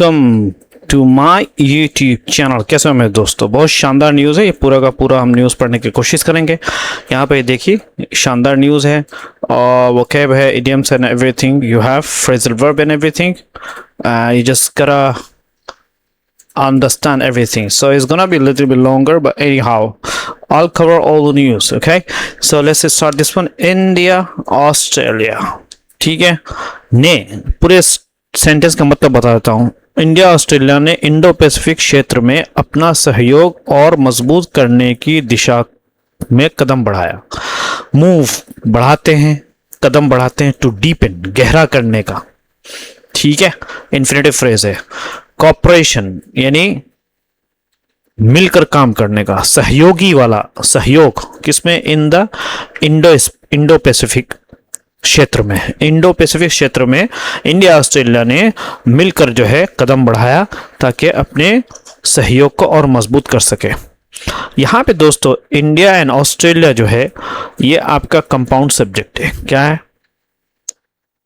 Welcome to my YouTube channel. कैसे हो मेरे दोस्तों? बहुत शानदार न्यूज़ है, ये पूरा का पूरा हम न्यूज़ पढ़ने की कोशिश करेंगे। यहाँ पे देखिए शानदार न्यूज़ है और वोकैब है, idioms and everything, you have phrasal verb and everything, you just gotta understand everything, so it's gonna be a little bit longer, but anyhow I'll cover all the news. Okay, so let's start this one. India Australia, ठीक है, ने पूरे sentence का मतलब बता देता हूँ। India Australia ने इंडो पैसिफिक क्षेत्र में अपना सहयोग और मजबूत करने की दिशा में कदम बढ़ाया। मूव बढ़ाते हैं, कदम बढ़ाते हैं, टू डीपन गहरा करने का, ठीक है, इन्फिनेटिव फ्रेज है। कॉपरेशन यानी मिलकर काम करने का, सहयोगी वाला सहयोग किसमें? इन द इंडो पैसिफिक क्षेत्र में। इंडो पैसिफिक क्षेत्र में इंडिया ऑस्ट्रेलिया ने मिलकर जो है कदम बढ़ाया ताकि अपने सहयोग को और मजबूत कर सके। यहाँ पे दोस्तों इंडिया एंड ऑस्ट्रेलिया जो है ये आपका कंपाउंड सब्जेक्ट है। क्या है?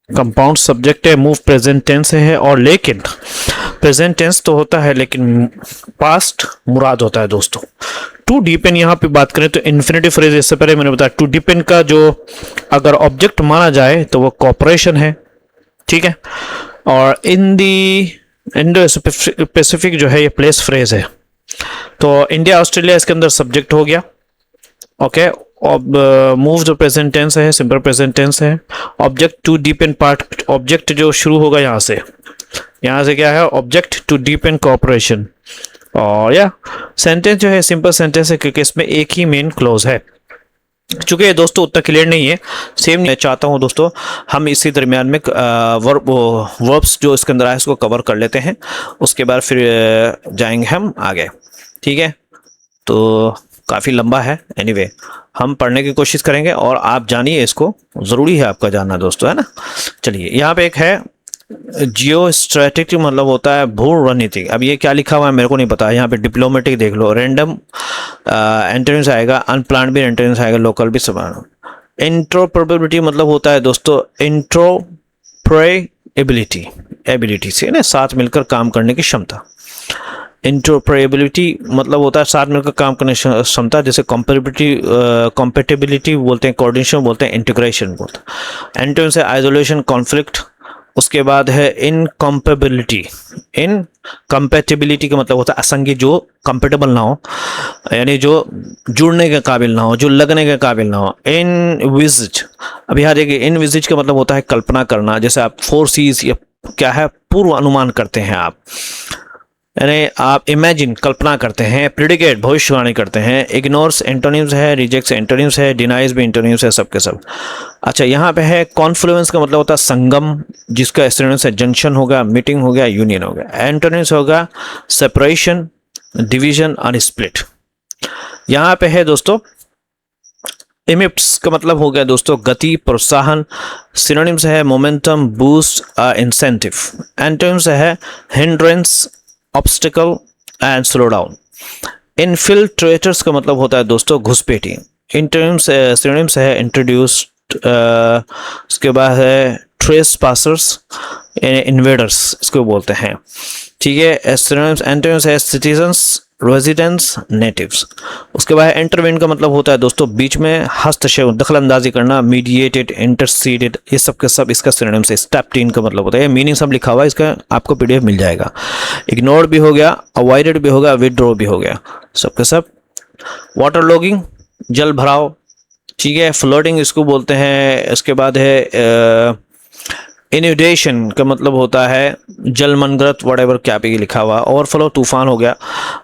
कंपाउंड सब्जेक्ट है, मूव प्रेजेंट टेंस है, और लेकिन प्रेजेंट टेंस तो होता है लेकिन पास्ट मुराद होता है दोस्तों। टू डीपेन यहाँ पे बात करें तो इन्फिनेटिव फ्रेज, इससे पहले मैंने बताया टू डीपेन का जो अगर ऑब्जेक्ट माना जाए तो वो कॉपरेशन है, ठीक है, और इन दी इंडो पैसिफिक जो है ये प्लेस फ्रेज है। तो इंडिया ऑस्ट्रेलिया इसके अंदर सब्जेक्ट हो गया। ओके, अब मूव जो प्रेजेंट टेंस है, सिंपल प्रेजेंट टेंस है। Object to depend part, object जो शुरू होगा यहाँ से क्या है? Object to depend cooperation. और या सेंटेंस जो है सिंपल सेंटेंस है क्योंकि इसमें एक ही मेन क्लोज है। चूंकि ये दोस्तों उतना क्लियर नहीं है, सेम मैं चाहता हूँ दोस्तों हम इसी दरमियान में वर्ब्स जो इसके अंदर आए इसको कवर कर लेते हैं, उसके बाद फिर जाएंगे हम आगे, ठीक है। तो काफ़ी लंबा है, एनीवे हम पढ़ने की कोशिश करेंगे और आप जानिए इसको, ज़रूरी है आपका जानना दोस्तों, है ना। चलिए यहाँ पे एक है जियो स्ट्रेटेजिक, मतलब होता है भू रणनीति। अब ये क्या लिखा हुआ है मेरे को नहीं पता। यहाँ पे डिप्लोमेटिक देख लो, रैंडम एंट्रेंस आएगा, अनप्लान भी एंट्रेंस आएगा, लोकल भी समान। इंट्रोप्रोबेबिलिटी मतलब होता है दोस्तों इंट्रोप्रेबिलिटी, एबिलिटी से ना साथ मिलकर काम करने की क्षमता। इंट्रोप्रेबिलिटी मतलब होता है साथ मिलकर काम करने की क्षमता, जैसे कॉम्पेटिबिलिटी बोलते हैं, कोऑर्डिनेशन बोलते हैं, इंटीग्रेशन बोलते हैं। एंट्रेंस है आइसोलेशन, कॉन्फ्लिक्ट। उसके बाद है इनकम्पेबिलिटी, इनकम्पेटिबिलिटी का मतलब होता है असंगी, जो कंपेटेबल ना हो, यानी जो जुड़ने के काबिल ना हो, जो लगने के काबिल ना हो। इनविजिज, अब यहाँ देखिए इनविजिज का मतलब होता है कल्पना करना, जैसे आप फोरसीज या क्या है पूर्व अनुमान करते हैं आप, यानी आप इमेजिन कल्पना करते हैं। प्रिडिकेट भविष्यवाणी करते हैं। इग्नोर्स एंटोनिम्स है, रिजेक्ट्स एंटोनिम्स है, डिनाइज भी एंटोनिम्स है, सब के सब। अच्छा यहाँ पे है कॉन्फ्लुएंस का मतलब होता है संगम, जिसका एंटोनिम्स है जंक्शन होगा, मीटिंग हो गया, यूनियन हो गया। एंटोनिम्स होगा सेपरेशन, डिवीजन और स्प्लिट। यहाँ पे है दोस्तों इमिप्स का मतलब हो गया दोस्तों गति, प्रोत्साहन। सिनोनिम्स है मोमेंटम, बूस्ट, इंसेंटिव। एंटोनिम्स है hindrance, obstacle and slow down. Infiltrators का मतलब होता है दोस्तों घुसपैठी। सिनोनिम्स है इंट्रोड्यूस्ड, उसके बाद है ट्रेस पासर्स, इन्वेडर्स इसको बोलते हैं, ठीक है। सिनोनिम्स एंटोनिम्स है सिटीजन्स, रेजिडेंट्स, नेटिव्स। उसके बाद इंटरवेन का मतलब होता है दोस्तों बीच में हस्तक्षेप, दखल अंदाजी करना, मीडिएटेड, इंटरसीडेड, ये सब के सब इसका सिनोनिम से। स्टेप्ड इन का मतलब होता है, मीनिंग सब लिखा हुआ है, इसका आपको पीडीएफ मिल जाएगा। इग्नोर्ड भी हो गया, अवॉइडेड भी हो गया, विदड्रॉ भी हो गया, सब के सब। वाटर लॉगिंग जल भराव, ठीक है। फ्लडिंग इसको बोलते हैं। इसके बाद है इन्यूडेशन का मतलब होता है जलमनग्रत, वटेवर क्या पे लिखा हुआ। ओवरफ्लो तूफान हो गया।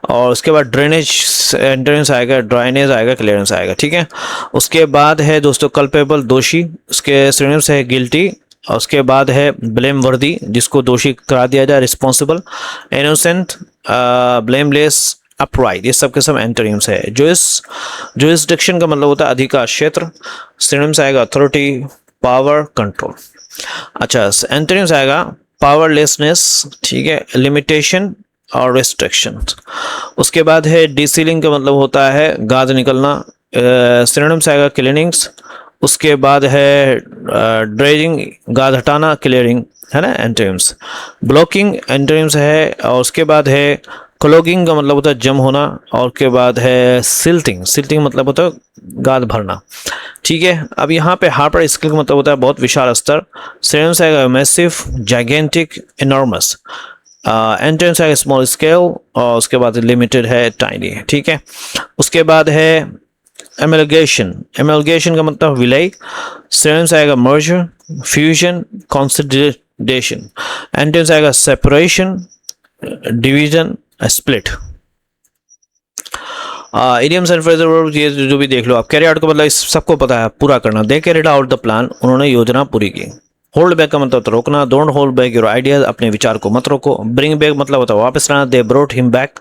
और उसके बाद ड्रेनेज एंट्रेंस आएगा, ड्राइनेज आएगा, क्लियरेंस आएगा, ठीक है। उसके बाद है दोस्तों कल्पेबल, दोषी, उसके सिनोनिम्स है गिल्टी। और उसके बाद है ब्लेम वर्दी, जिसको दोषी करा दिया जाए, रिस्पॉन्सिबल। इनोसेंट, ब्लेमलेस, अपराइट, ये सब के सब एंटोनिम्स है। जुरिस्डिक्शन का मतलब होता है अधिकार क्षेत्र। सिनोनिम्स आएगा अथॉरिटी, पावर, कंट्रोल। अच्छा एंटोनिम्स आएगा पावरलेसनेस, ठीक है, लिमिटेशन और रेस्ट्रिक्शन। उसके बाद है डीसीलिंग का मतलब होता है गाद निकलना। सिनोनिम्स आएगा क्लीनिंग्स, उसके बाद है ड्रेजिंग, गाद हटाना, क्लियरिंग, है ना एंटोनिम्स। ब्लॉकिंग एंटोनिम्स है, और उसके बाद है क्लॉगिंग का मतलब होता है जम होना, और उसके बाद है सिल्टिंग। सिल्टिंग मतलब होता है गाद भरना। ठीक है, अब यहाँ पे हार्पर स्केल का मतलब होता है बहुत विशाल स्तर। सिनोनिम्स है मैसिव, जाइगेंटिक, इनॉर्मस। एंटोनिम्स है स्मॉल स्केल, और उसके बाद लिमिटेड है, टाइनी। ठीक है, उसके बाद है एमलगेशन। एमलगेशन का मतलब विलय। सिनोनिम्स आएगा मर्जर, फ्यूजन, कंसोलिडेशन। एंटोनिम्स आएगा separation, division, split. Idioms and phrasal verbs ये जो भी देख लो आप। कैरी आउट का मतलब इस सबको पता है, पूरा करना। दे कैरिड आउट द प्लान, उन्होंने योजना पूरी की। होल्ड बैक का मतलब रोकना। Don't hold back your ideas, अपने विचार को मत रोको। ब्रिंग बैक मतलब होता है वापस लाना। दे ब्रोट हिम बैक,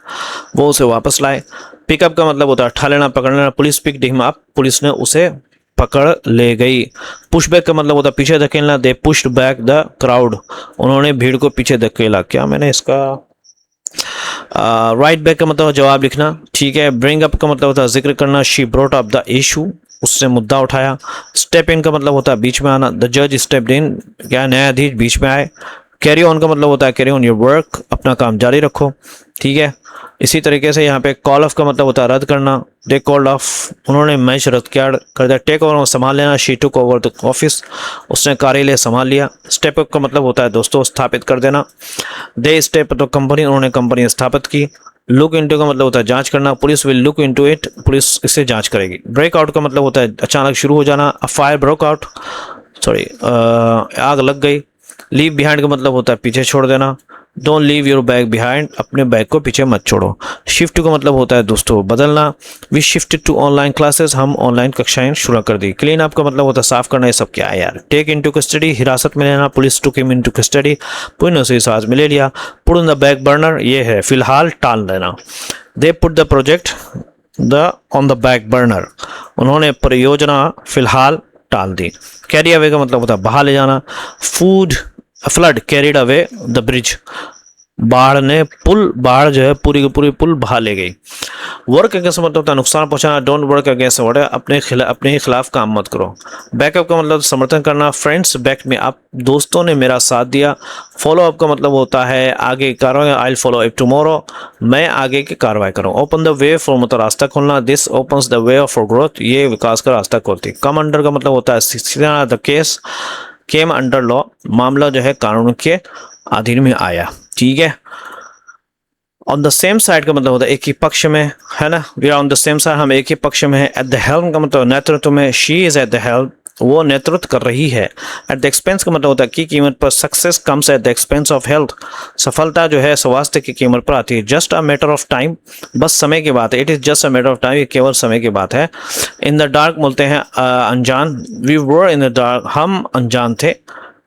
वो उसे वापस लाए। पिकअप का मतलब होता है उठा लेना, पकड़ लेना। Police picked him up, police ने उसे पकड़ ले गई। पुश बैक का मतलब होता है पीछे धकेलना। दे पुश्ड बैक द क्राउड, उन्होंने भीड़ को पीछे धकेला। क्या मैंने इसका राइट बैक का मतलब जवाब लिखना। ठीक है, ब्रिंग अप का मतलब होता है जिक्र करना। She brought up the issue, उसने मुद्दा उठाया। स्टेप इन का मतलब होता है बीच में आना। द जज स्टेप्ड इन, क्या न्यायाधीश बीच में आए। कैरी ऑन का मतलब होता है कैरी ऑन योर वर्क, अपना काम जारी रखो। ठीक है, इसी तरीके से यहाँ पे कॉल ऑफ का मतलब होता है रद्द करना। दे कॉल्ड ऑफ, उन्होंने मैच रद्द कर दिया। टेक ओवर संभाल लेना। She took over the office, उसने कार्यालय संभाल लिया। स्टेप अप का मतलब होता है दोस्तों स्थापित कर देना। दे स्टेप तो कंपनी, उन्होंने कंपनी स्थापित की। लुक इनटू का मतलब होता है जांच करना। Police will look into it, police इसे जांच करेगी। ब्रेक आउट का मतलब होता है अचानक शुरू हो जाना। A fire broke out, sorry आग लग गई। लीव बिहाइंड का मतलब होता है पीछे छोड़ देना। Don't leave your bag behind, अपने बैग को पीछे मत छोड़ो। शिफ्ट का मतलब होता है दोस्तों बदलना। We shifted to online classes, हम ऑनलाइन कक्षाएं शुरू कर दी। क्लीन अप का मतलब होता है साफ करना। ये सब क्या है यार। टेक इनटू कस्टडी, हिरासत में लेना। Police took him into custody, police ने उसे सांस में ले लिया। Put on the back burner, ये है फिलहाल टाल देना। They put the project the on the back burner, उन्होंने परियोजना फिलहाल टाल दी। कैरी अवे का मतलब होता है बहा ले जाना। Food flood carried away the bridge, बाढ़ ने बाढ़ जो है पूरी की पूरी पुल बहा ले गई। वर्क अगेंस्ट मतलब होता है नुकसान पहुंचाना। डोंट वर्क अगेंस्ट ऑर्डर, अपने ही खिलाफ काम मत करो। बैकअप का मतलब समर्थन करना। फ्रेंड्स बैक में अप, दोस्तों ने मेरा साथ दिया। फॉलो अप का मतलब होता है आगे कार्रवाई। आई फॉलो अप टुमारो, मैं आगे की कार्रवाई करूँ। ओपन द वे फॉर मतलब रास्ता खोलना। This opens the way for growth, ये विकास का रास्ता खोलती। कम अंडर का मतलब होता है the case came under law, मामला जो है कानून के अधीन में आया। ठीक है, ऑन द सेम साइड का मतलब होता है एक ही पक्ष में, है ना। We are on the same side, हम एक ही पक्ष में है। एट द हेल्म का मतलब नेतृत्व में। She is at the helm, वो नेतृत्व कर रही है। एट द एक्सपेंस का मतलब होता है की कीमत पर। Success comes at the expense of health, सफलता जो है स्वास्थ्य की कीमत पर आती है। Just a matter of time, बस समय की बात है। It is just a matter of time, ये केवल समय की बात है। इन द डार्क बोलते हैं अनजान। We were in the dark, हम अनजान थे।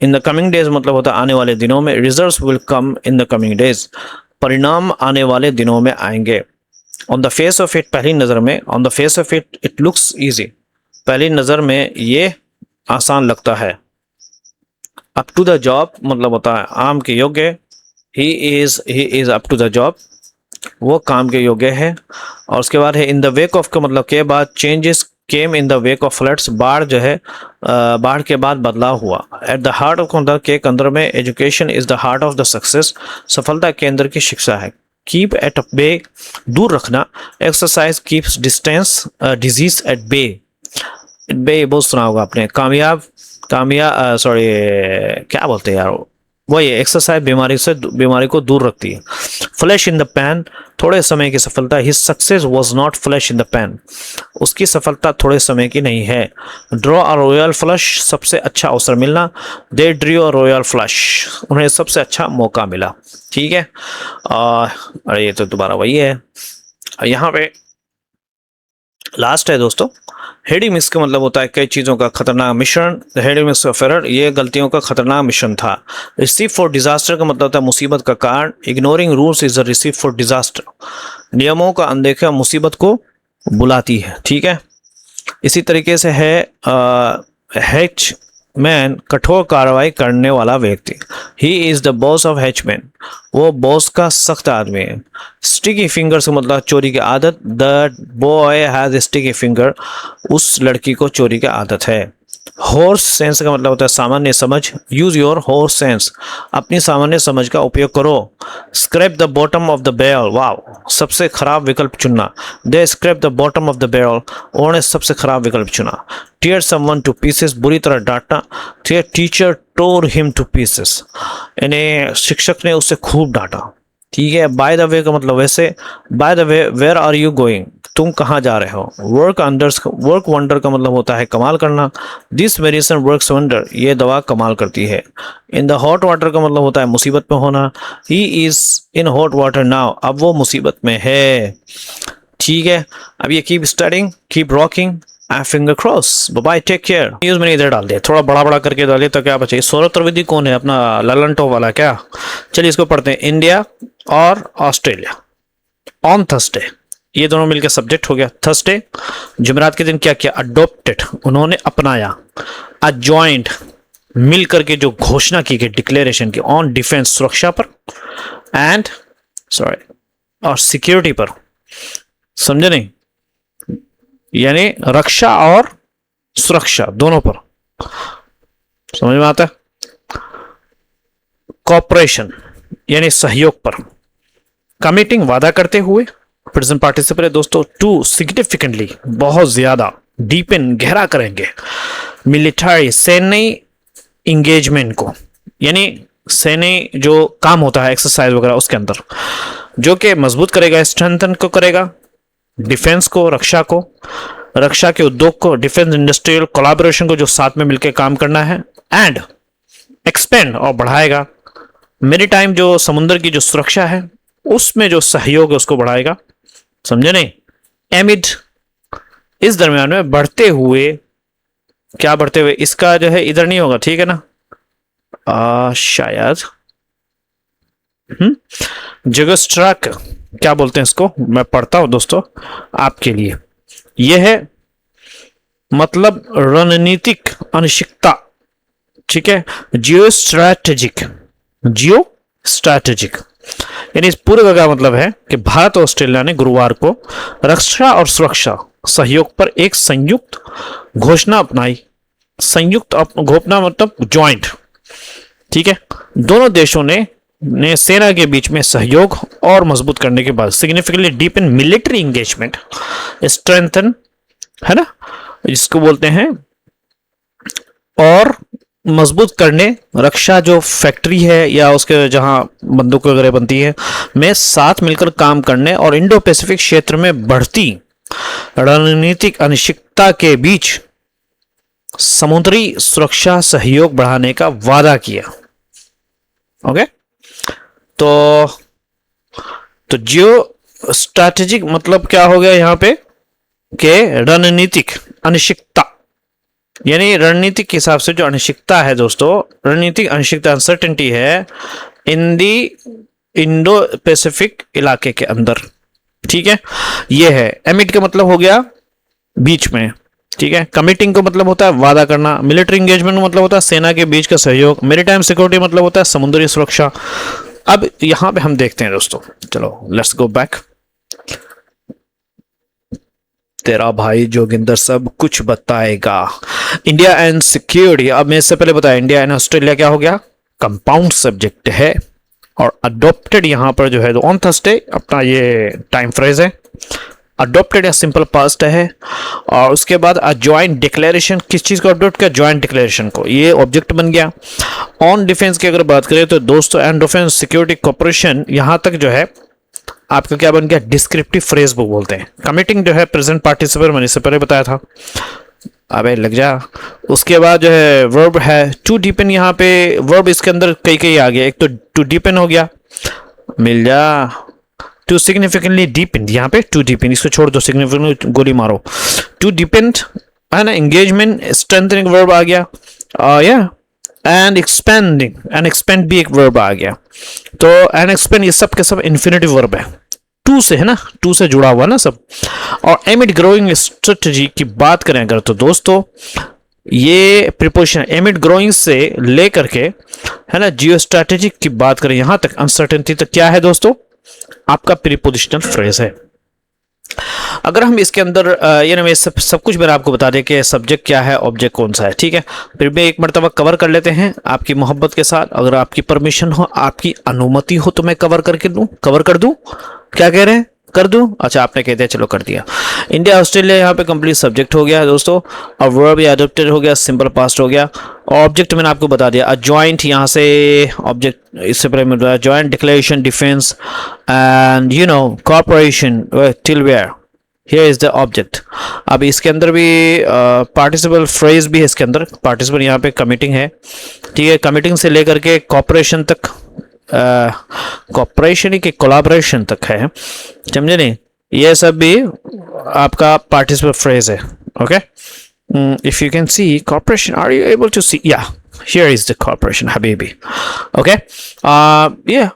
इन द कमिंग डेज मतलब होता है आने वाले दिनों में। Results will come in the coming days, परिणाम आने वाले दिनों में आएंगे। On the face of it, पहली नज़र में। On the face of it it looks easy, पहली नज़र में ये आसान लगता है। अप टू द जॉब मतलब होता है आम के योग्य। He is up to the job, वो काम के योग्य है। और उसके बाद है इन द वेक ऑफ का मतलब के बाद। Changes came in the wake of floods, बाढ़ जो है बाढ़ के बाद बदलाव हुआ। एट द हार्ट ऑफ के अंदर में। Education is the heart of the success, सफलता के अंदर की शिक्षा है। कीप एट बे, दूर रखना। Exercise keeps distance disease at bay, bay बहुत सुना होगा आपने। सॉरी क्या बोलते हैं यार, वही एक्सरसाइज बीमारी को दूर रखती है। फ्लैश इन द पैन, थोड़े समय की सफलता। His success was not flash in the pan, उसकी सफलता थोड़े समय की नहीं है। ड्रॉ अ रॉयल फ्लश, सबसे अच्छा अवसर मिलना। दे ड्रू अ रॉयल फ्लश, उन्हें सबसे अच्छा मौका मिला। ठीक है, अरे ये तो दोबारा वही है। यहाँ पे लास्ट है दोस्तों। हेडी मिक्स का मतलब होता है कई चीज़ों का खतरनाक मिश्रण। हेडी मिक्स ऑफ एरर, ये गलतियों का खतरनाक मिश्रण था। रिसीव फॉर डिजास्टर का मतलब होता है मुसीबत का कारण। Ignoring rules is a receive for disaster, नियमों का अनदेखा मुसीबत को बुलाती है। ठीक है, इसी तरीके से है हैच मैन, कठोर कार्रवाई करने वाला व्यक्ति। He is the boss of henchman, वो बॉस का सख्त आदमी है। स्टिकी फिंगर से मतलब चोरी की आदत। The boy has sticky finger, उस लड़की को चोरी की आदत है। हॉर्स सेंस का मतलब होता है सामान्य समझ। यूज योर हॉर्स सेंस, अपनी सामान्य समझ का उपयोग करो। Scrape the bottom of the barrel, wow, सबसे खराब विकल्प चुनना। They scrape the bottom of the barrel, उन्होंने सबसे खराब विकल्प चुना। टीयर समवन टू पीसेस, बुरी तरह डांटना। टीचर टोर हिम टू पीसेस, यानी शिक्षक ने उसे खूब डांटा। ठीक है। बाय द वे का मतलब वैसे। By the way, where are you going, तुम कहाँ जा रहे हो। वर्क वंडर का मतलब होता है कमाल करना। दिस मेडिसिन वर्क्स वंडर, ये दवा कमाल करती है। इन द हॉट वाटर का मतलब होता है मुसीबत में होना। He is in hot water now, अब वो मुसीबत में है। ठीक है। अब ये keep studying, keep rocking, finger cross, bye, take care. News मैंने इधर डाल दिया, थोड़ा बड़ा बड़ा करके डालिए तो क्या बचे। सौरभ त्रिवेदी कौन है, अपना ललन टॉप वाला क्या। चलिए इसको पढ़ते हैं। इंडिया और ऑस्ट्रेलिया ऑन थर्सडे, ये दोनों मिलकर सब्जेक्ट हो गया। थर्सडे जुमेरात के दिन क्या किया, अडोप्टेड, उन्होंने अपनाया। अजॉइंट, मिल करके जो घोषणा की गई, डिक्लेरेशन की, ऑन डिफेंस, सुरक्षा पर, एंड और सिक्योरिटी पर, समझे नहीं, यानी रक्षा और सुरक्षा दोनों पर, समझ में आता है। कॉपरेशन यानी सहयोग पर। कमिटिंग, वादा करते हुए, प्रेजेंट पार्टिसिपल है दोस्तों। टू, सिग्निफिकेंटली, बहुत ज्यादा, डीपन, गहरा करेंगे। मिलिट्री, सैन्य इंगेजमेंट को, यानी सैन्य जो काम होता है एक्सरसाइज वगैरह उसके अंदर, जो कि मजबूत करेगा, स्ट्रेंथन को करेगा, डिफेंस को, रक्षा को, रक्षा के उद्योग को, डिफेंस इंडस्ट्रियल कोलैबोरेशन को, जो साथ में मिलकर काम करना है। एंड एक्सपेंड, और बढ़ाएगा। मैरीटाइम, जो समुद्र की जो सुरक्षा है उसमें जो सहयोग है उसको बढ़ाएगा, समझे नहीं। एमिड, इस दरमियान में, बढ़ते हुए, क्या बढ़ते हुए, इसका जो है इधर नहीं होगा, ठीक है ना, शायद जगस्ट्रक, क्या बोलते हैं इसको, मैं पढ़ता हूं दोस्तों आपके लिए। यह है मतलब रणनीतिक अनिश्चितता, ठीक है। जियो स्ट्रैटेजिक, यानी इस पूरे का मतलब है कि भारत और ऑस्ट्रेलिया ने गुरुवार को रक्षा और सुरक्षा सहयोग पर एक संयुक्त घोषणा अपनाई। संयुक्त घोषणा मतलब ज्वाइंट, ठीक है। दोनों देशों ने सेना के बीच में सहयोग और मजबूत करने के बाद significantly deepen military engagement, strengthen, है ना, जिसको बोलते हैं, और मजबूत करने, रक्षा जो फैक्ट्री है या उसके जहां बंदूक वगैरह बनती है में साथ मिलकर काम करने, और इंडो पैसिफिक क्षेत्र में बढ़ती रणनीतिक अनिश्चितता के बीच समुद्री सुरक्षा सहयोग बढ़ाने का वादा किया। ओके, तो जियो स्ट्रैटेजिक मतलब क्या हो गया यहां पे कि रणनीतिक अनिश्चितता, यानी रणनीतिक के हिसाब से जो अनिश्चितता है दोस्तों, रणनीतिक अनिश्चितता, अनसर्टेनिटी है इन दी इंडो पैसिफिक इलाके के अंदर, ठीक है। ये है। एमिड का मतलब हो गया बीच में, ठीक है। कमिटिंग का मतलब होता है वादा करना। मिलिट्री एंगेजमेंट का मतलब होता है सेना के बीच का सहयोग। मैरीटाइम सिक्योरिटी मतलब होता है समुद्री सुरक्षा। अब यहां पे हम देखते हैं दोस्तों, चलो लेट्स गो बैक। तेरा भाई जोगिंदर सब कुछ बताएगा। इंडिया एंड सिक्योरिटी, अब मैं इससे पहले बताया इंडिया एंड ऑस्ट्रेलिया क्या हो गया, कंपाउंड सब्जेक्ट है। और अडॉप्टेड यहां पर जो है ऑन थर्सडे, अपना ये टाइम फ्रेज है। अडॉप्टेड या सिंपल पास्ट है। और उसके बाद जॉइंट डिक्लेरेशन, किस चीज को अडॉप्ट किया, जॉइंट डिक्लेरेशन को, ये ऑब्जेक्ट बन गया। ऑन डिफेंस की अगर बात करें तो दोस्तों एंड डिफेंस सिक्योरिटी कॉर्पोरेशन, यहां तक जो है आपका क्या बन गया, डिस्क्रिप्टिव फ्रेज बुक बोलते हैं। कमिटिंग जो है प्रेजेंट पार्टिसिपल, मैंने इससे पहले बताया था, अबे लग जा। उसके बाद जो है वर्ब है टू डीपन, यहाँ पे वर्ब इसके अंदर कई आ गया। एक तो टू डीपन हो गया, मिल जा। टू सिग्निफिकेंटली डीपन, यहाँ पे टू डीपन, इसको छोड़ दो, सिग्निफिकेंटली गोली मारो। टू डीपन है ना, एंगेजमेंट स्ट्रेंथनिंग वर्ब आ गया, या एंड एक्सपेंडिंग, एंड एक्सपेंड भी एक वर्ब आ गया। तो एंड एक्सपेंड ये सब के सब इन्फिनेटिव वर्ब है, टू से है ना, टू से जुड़ा हुआ ना सब। और एमिड ग्रोइंग स्ट्रेटजी की बात करें अगर तो दोस्तों, ये प्रीपोजिशन एमिड ग्रोइंग से लेकर के है ना, जियो स्ट्रेटेजिक की बात करें यहां तक, अनसर्टेनिटी तक क्या है दोस्तों, आपका प्रीपोजिशनल फ्रेज है। अगर हम इसके अंदर मैं सब कुछ मैंने आपको बता दें कि सब्जेक्ट क्या है, ऑब्जेक्ट कौन सा है, ठीक है। फिर भी एक मरतबा कवर कर लेते हैं आपकी मोहब्बत के साथ। अगर आपकी परमिशन हो, आपकी अनुमति हो तो मैं कवर कर दूं। क्या कह रहे हैं, कर दूं? अच्छा, आपने कह दिया, चलो कर दिया। इंडिया ऑस्ट्रेलिया यहाँ पे कंप्लीट सब्जेक्ट हो गया दोस्तों, और वर्ब भी अडॉप्टेड हो गया, सिंपल पास्ट हो गया। ऑब्जेक्ट मैंने आपको बता दिया, जॉइंट, यहाँ से ऑब्जेक्ट इससे पहले मिल रहा है, joint declaration, defence and corporation, till where, here is the object. अब इसके अंदर भी पार्टिसिपल फ्रेज भी है, इसके अंदर पार्टिसिपल यहाँ पे कमिटिंग है, ठीक है। कमिटिंग से लेकर के कॉर्पोरेशन तक, कॉर्पोरेशन के कोलाबरेशन तक है, समझे नहीं? ये सब भी आपका पार्टिसिपल फ्रेज है, okay. If you can see corporation, are you able to see? या, हियर इज द कॉर्पोरेशन हबीबी, ओके। ये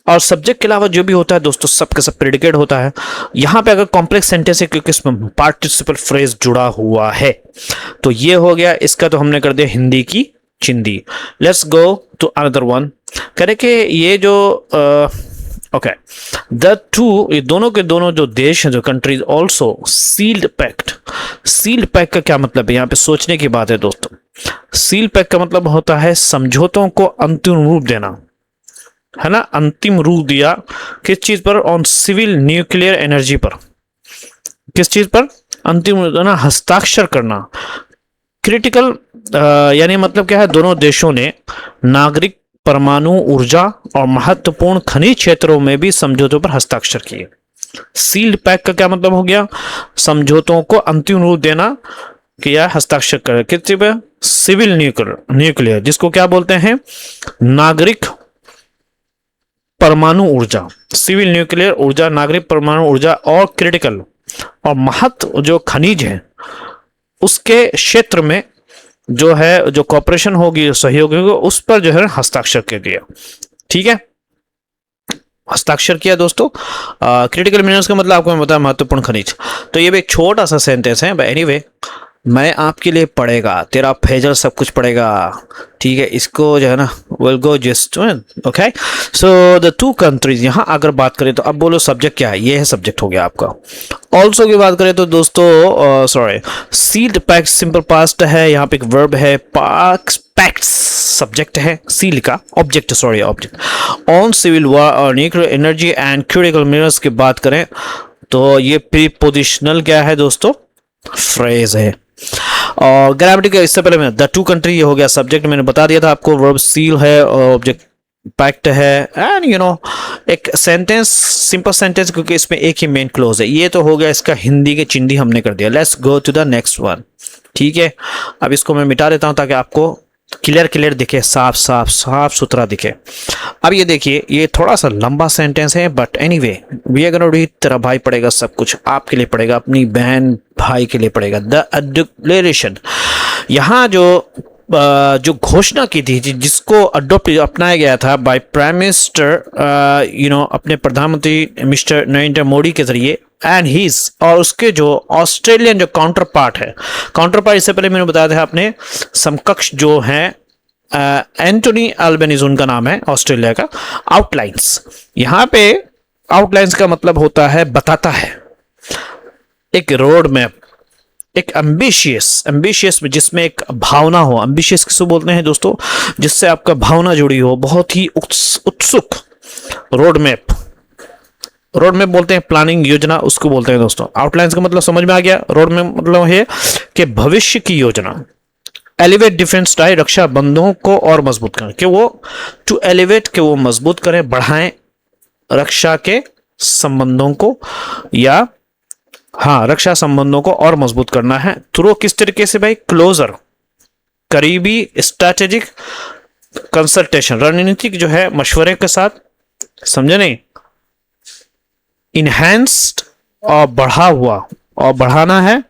और सब्जेक्ट के अलावा जो भी होता है दोस्तों, सब का सब प्रेडिकेट होता है। यहाँ पे अगर कॉम्प्लेक्स सेंटेंस है, क्योंकि इसमें पार्टिसिपल फ्रेज जुड़ा हुआ है, तो ये हो गया इसका, तो हमने कर दिया हिंदी की चिंदी। Let's go to another one. करे कि ये जो ओके, द टू, ये दोनों के दोनों जो देश हैं, जो countries, also sealed pact. Sealed pact का क्या मतलब है? यहाँ पे सोचने की बात है दोस्तों। सील पैक्ट का मतलब होता है समझौतों को अंतिम रूप देना, है ना। अंतिम रूप दिया किस चीज पर? ऑन सिविल न्यूक्लियर एनर्जी पर। किस चीज पर अंतिम रूप देना? हस्ताक्षर करना। क्रिटिकल यानी मतलब क्या है? दोनों देशों ने नागरिक, परमाणु ऊर्जा और महत्वपूर्ण खनिज क्षेत्रों में भी समझौतों पर हस्ताक्षर किए। सील्ड पैक्ट का क्या मतलब हो गया? समझौतों को अंतिम रूप देना, किया, हस्ताक्षर कर, किस पे? सिविल न्यूक्लियर, जिसको क्या बोलते हैं? नागरिक परमाणु ऊर्जा, सिविल न्यूक्लियर ऊर्जा, नागरिक परमाणु ऊर्जा और क्रिटिकल और महत्व जो खनिज है उसके क्षेत्र में जो है, जो कॉपरेशन होगी, सहयोग होगा, उस पर जो है हस्ताक्षर कर दिया, ठीक है। हस्ताक्षर किया दोस्तों। क्रिटिकल मिनरल्स का मतलब आपको मैं बताया महत्वपूर्ण खनिज। तो ये भी एक छोटा सा सेंटेंस है, एनीवे मैं आपके लिए पढ़ेगा, तेरा फैजल सब कुछ पढ़ेगा, ठीक है। इसको जो है ना, will go just, okay. So the two countries, यहाँ अगर बात करें तो अब बोलो सब्जेक्ट क्या है? ये है सब्जेक्ट हो गया आपका। ऑल्सो की बात करें तो दोस्तों, sorry, sealed pact simple past है, यहाँ पे एक वर्ब है, पैक्ट्स सब्जेक्ट है, सील का object, sorry object. On civil war और nuclear energy and critical minerals की बात करें तो ये प्रीपोजिशनल क्या है दोस्तों? फ्रेज है। और ग्रामेटिकल, इससे पहले मैं द टू कंट्री, ये हो गया सब्जेक्ट, मैंने बता दिया था आपको। वर्ब सील है और ऑब्जेक्ट पैक्ट है, एंड एक सेंटेंस, सिंपल सेंटेंस, क्योंकि इसमें एक ही मेन क्लोज है। ये तो हो गया इसका हिंदी के चिंदी हमने कर दिया। Let's go to the next one, ठीक है। अब इसको मैं मिटा देता हूं ताकि आपको क्लियर दिखे, साफ सुथरा दिखे। अब ये देखिए, ये थोड़ा सा लंबा सेंटेंस है, but anyway we are gonna read. तेरा भाई पढ़ेगा, सब कुछ आपके लिए पढ़ेगा, अपनी बहन भाई के लिए पढ़ेगा। द डिक्लेरेशन, यहाँ जो घोषणा की थी, जिसको अडॉप्ट अपनाया गया था बाय प्राइम मिनिस्टर, अपने प्रधानमंत्री मिस्टर नरेंद्र मोदी के जरिए, एंड हीज, और उसके जो ऑस्ट्रेलियन जो काउंटर पार्ट, इससे पहले मैंने बताया था अपने समकक्ष जो हैं, एंटोनी अल्बनीज उनका नाम है, ऑस्ट्रेलिया का। आउटलाइंस, यहाँ पे आउटलाइंस का मतलब होता है बताता है, एक रोड मैप, एक एम्बिशियस में जिसमें एक भावना हो। एम्बिशियस किसको बोलते हैं दोस्तों? जिससे आपका भावना जुड़ी हो, बहुत ही उत्सुक। रोड मैप बोलते हैं, प्लानिंग, योजना, उसको बोलते हैं दोस्तों। आउटलाइंस का मतलब समझ में आ गया। रोड मैप मतलब है कि भविष्य की योजना। एलिवेट डिफेंस टाई, रक्षा बंधनों को और मजबूत करें, कि वो टू एलिवेट, के वो मजबूत करें, बढ़ाएं रक्षा के संबंधों को, या हाँ, रक्षा संबंधों को और मजबूत करना है। थ्रू किस तरीके से भाई? क्लोजर, करीबी, स्ट्रैटेजिक कंसल्टेशन, रणनीतिक जो है मशवरे के साथ, समझे नहीं? इनहैंस्ड और बढ़ा हुआ, और बढ़ाना है,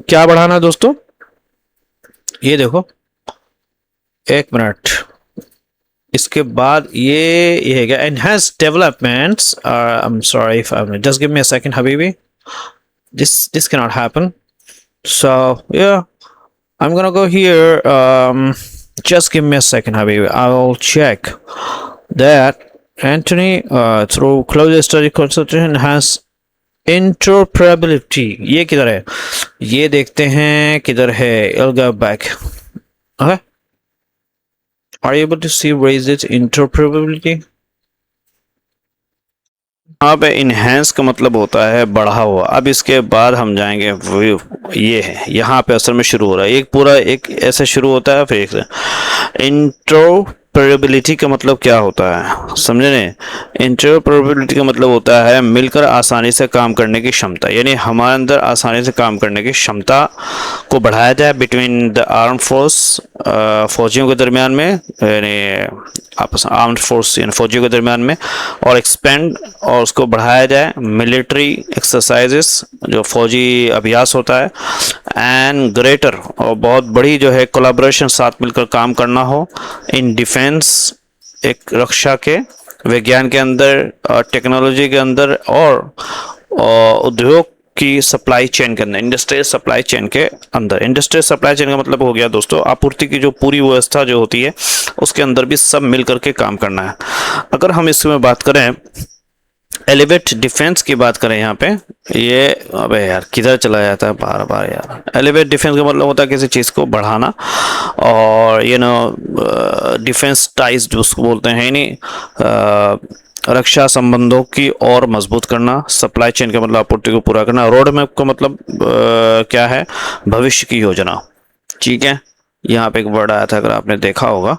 क्या बढ़ाना दोस्तों? ये देखो, एक मिनट, इसके बाद ये है क्या? Enhance developments, I am sorry if I just give me a second Habibi, this cannot happen. So yeah, I'm gonna go here. Just give me a second, habibi. I will check that Anthony through close study consultation has interoperability ये किधर है, ये देखते हैं किधर है, अलगा back है, are able to see where is it interoperability. यहाँ पे इनहेंस का मतलब होता है बढ़ा हुआ। अब इसके बाद हम जाएंगे ये है, यहाँ पे असल में शुरू हो रहा है एक पूरा, एक ऐसे शुरू होता है फिर एक इंटरऑपरेबिलिटी का मतलब क्या होता है समझे नहीं। इंटरऑपरेबिलिटी का मतलब होता है मिलकर आसानी से काम करने की क्षमता, यानी हमारे अंदर आसानी से काम करने की क्षमता को बढ़ाया जाए बिटवीन द आर्म फोर्स, फौजियों के दरमियान में, यानी आपस आर्म्ड फोर्स यानी फौजियों के दरमियान में, और एक्सपेंड और उसको बढ़ाया जाए मिलिट्री एक्सरसाइजेस जो फौजी अभ्यास होता है, एंड ग्रेटर और बहुत बड़ी जो है कोलैबोरेशन साथ मिलकर काम करना हो इन डिफेंस, एक रक्षा के विज्ञान के अंदर, टेक्नोलॉजी के अंदर, और उद्योग की सप्लाई चेन के अंदर, इंडस्ट्रियल सप्लाई चेन के अंदर। इंडस्ट्रियल सप्लाई चेन का मतलब हो गया दोस्तों आपूर्ति की जो पूरी व्यवस्था जो होती है उसके अंदर भी सब मिल करके काम करना है। अगर हम इसमें बात करें एलिवेट डिफेंस की बात करें यहाँ पे, ये अबे यार किधर चला जाता है बार बार यार। एलिवेट डिफेंस का मतलब होता है किसी चीज़ को बढ़ाना, और यू नो डिफेंस टाइज जो उसको बोलते हैं, यानी रक्षा संबंधों की और मजबूत करना। सप्लाई चेन का मतलब आपूर्ति को पूरा करना। रोड मैप का मतलब क्या है, भविष्य की योजना। ठीक है, यहाँ पे एक वर्ड आया था अगर आपने देखा होगा,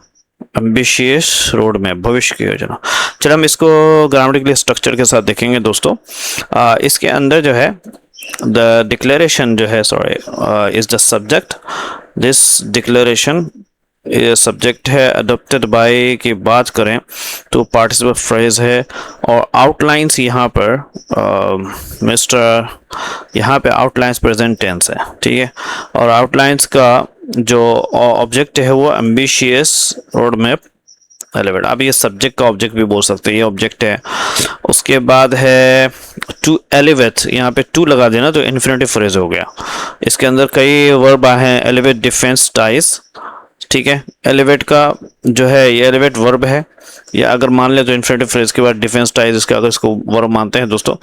एम्बिशियस रोड मैप, भविष्य की योजना। चलो हम इसको ग्रामेटिकली स्ट्रक्चर के साथ देखेंगे दोस्तों। इसके अंदर जो है द डिक्लेरेशन जो है, sorry, is the subject. This declaration ये सब्जेक्ट है। अडोप्टेड बाय की बात करें तो पार्टिसिपल फ्रेज है, और आउटलाइंस यहाँ पर मिस्टर, यहाँ पे आउटलाइंस प्रेजेंट टेंस है। ठीक है, और आउटलाइंस का जो ऑब्जेक्ट है वो एम्बिशियस रोड मैप एलिवेट। अब ये सब्जेक्ट का ऑब्जेक्ट भी बोल सकते हैं, ये ऑब्जेक्ट है। उसके बाद है टू एलिवेट, यहाँ पे टू लगा देना तो इन्फिनेटिव फ्रेज हो गया। इसके अंदर कई वर्ब हैं, एलिवेट, डिफेंस, टाइज। ठीक है, एलिवेट का जो है ये एलिवेट वर्ब है, या अगर मान ले तो इन्फिनेटिव फ्रेज के बाद डिफेंस टाइज, इसका अगर इसको वर्ब मानते हैं दोस्तों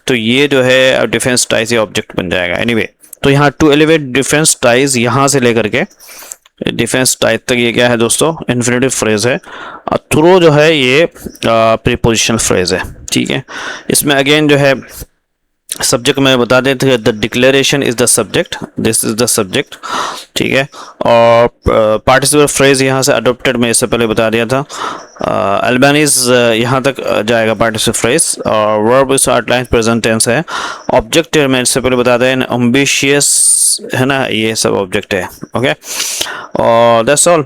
तो ये जो है डिफेंस टाइज ये ऑब्जेक्ट बन जाएगा। एनीवे तो यहाँ टू एलिवेट डिफेंस टाइज यहाँ से लेकर के डिफेंस टाइज तक ये क्या है दोस्तों, इन्फिनेटिव फ्रेज है। थ्रो जो है ये प्रीपोजिशनल फ्रेज है। ठीक है, इसमें अगेन जो है सब्जेक्ट में बता देते हैं, the declaration is the subject, this is the subject. ठीक है, और पार्टिसिपल फ्रेज यहाँ से अडोप्टेड में इससे पहले बता दिया था। अल्बानीज यहाँ तक जाएगा पार्टिसिपल फ्रेज, और वर्ब इस आउटलाइन प्रेजेंट टेंस है। ऑब्जेक्ट में इससे पहले बता दें एम्बिशियस है ना, ये सब ऑब्जेक्ट है। ओके, और दैट्स ऑल।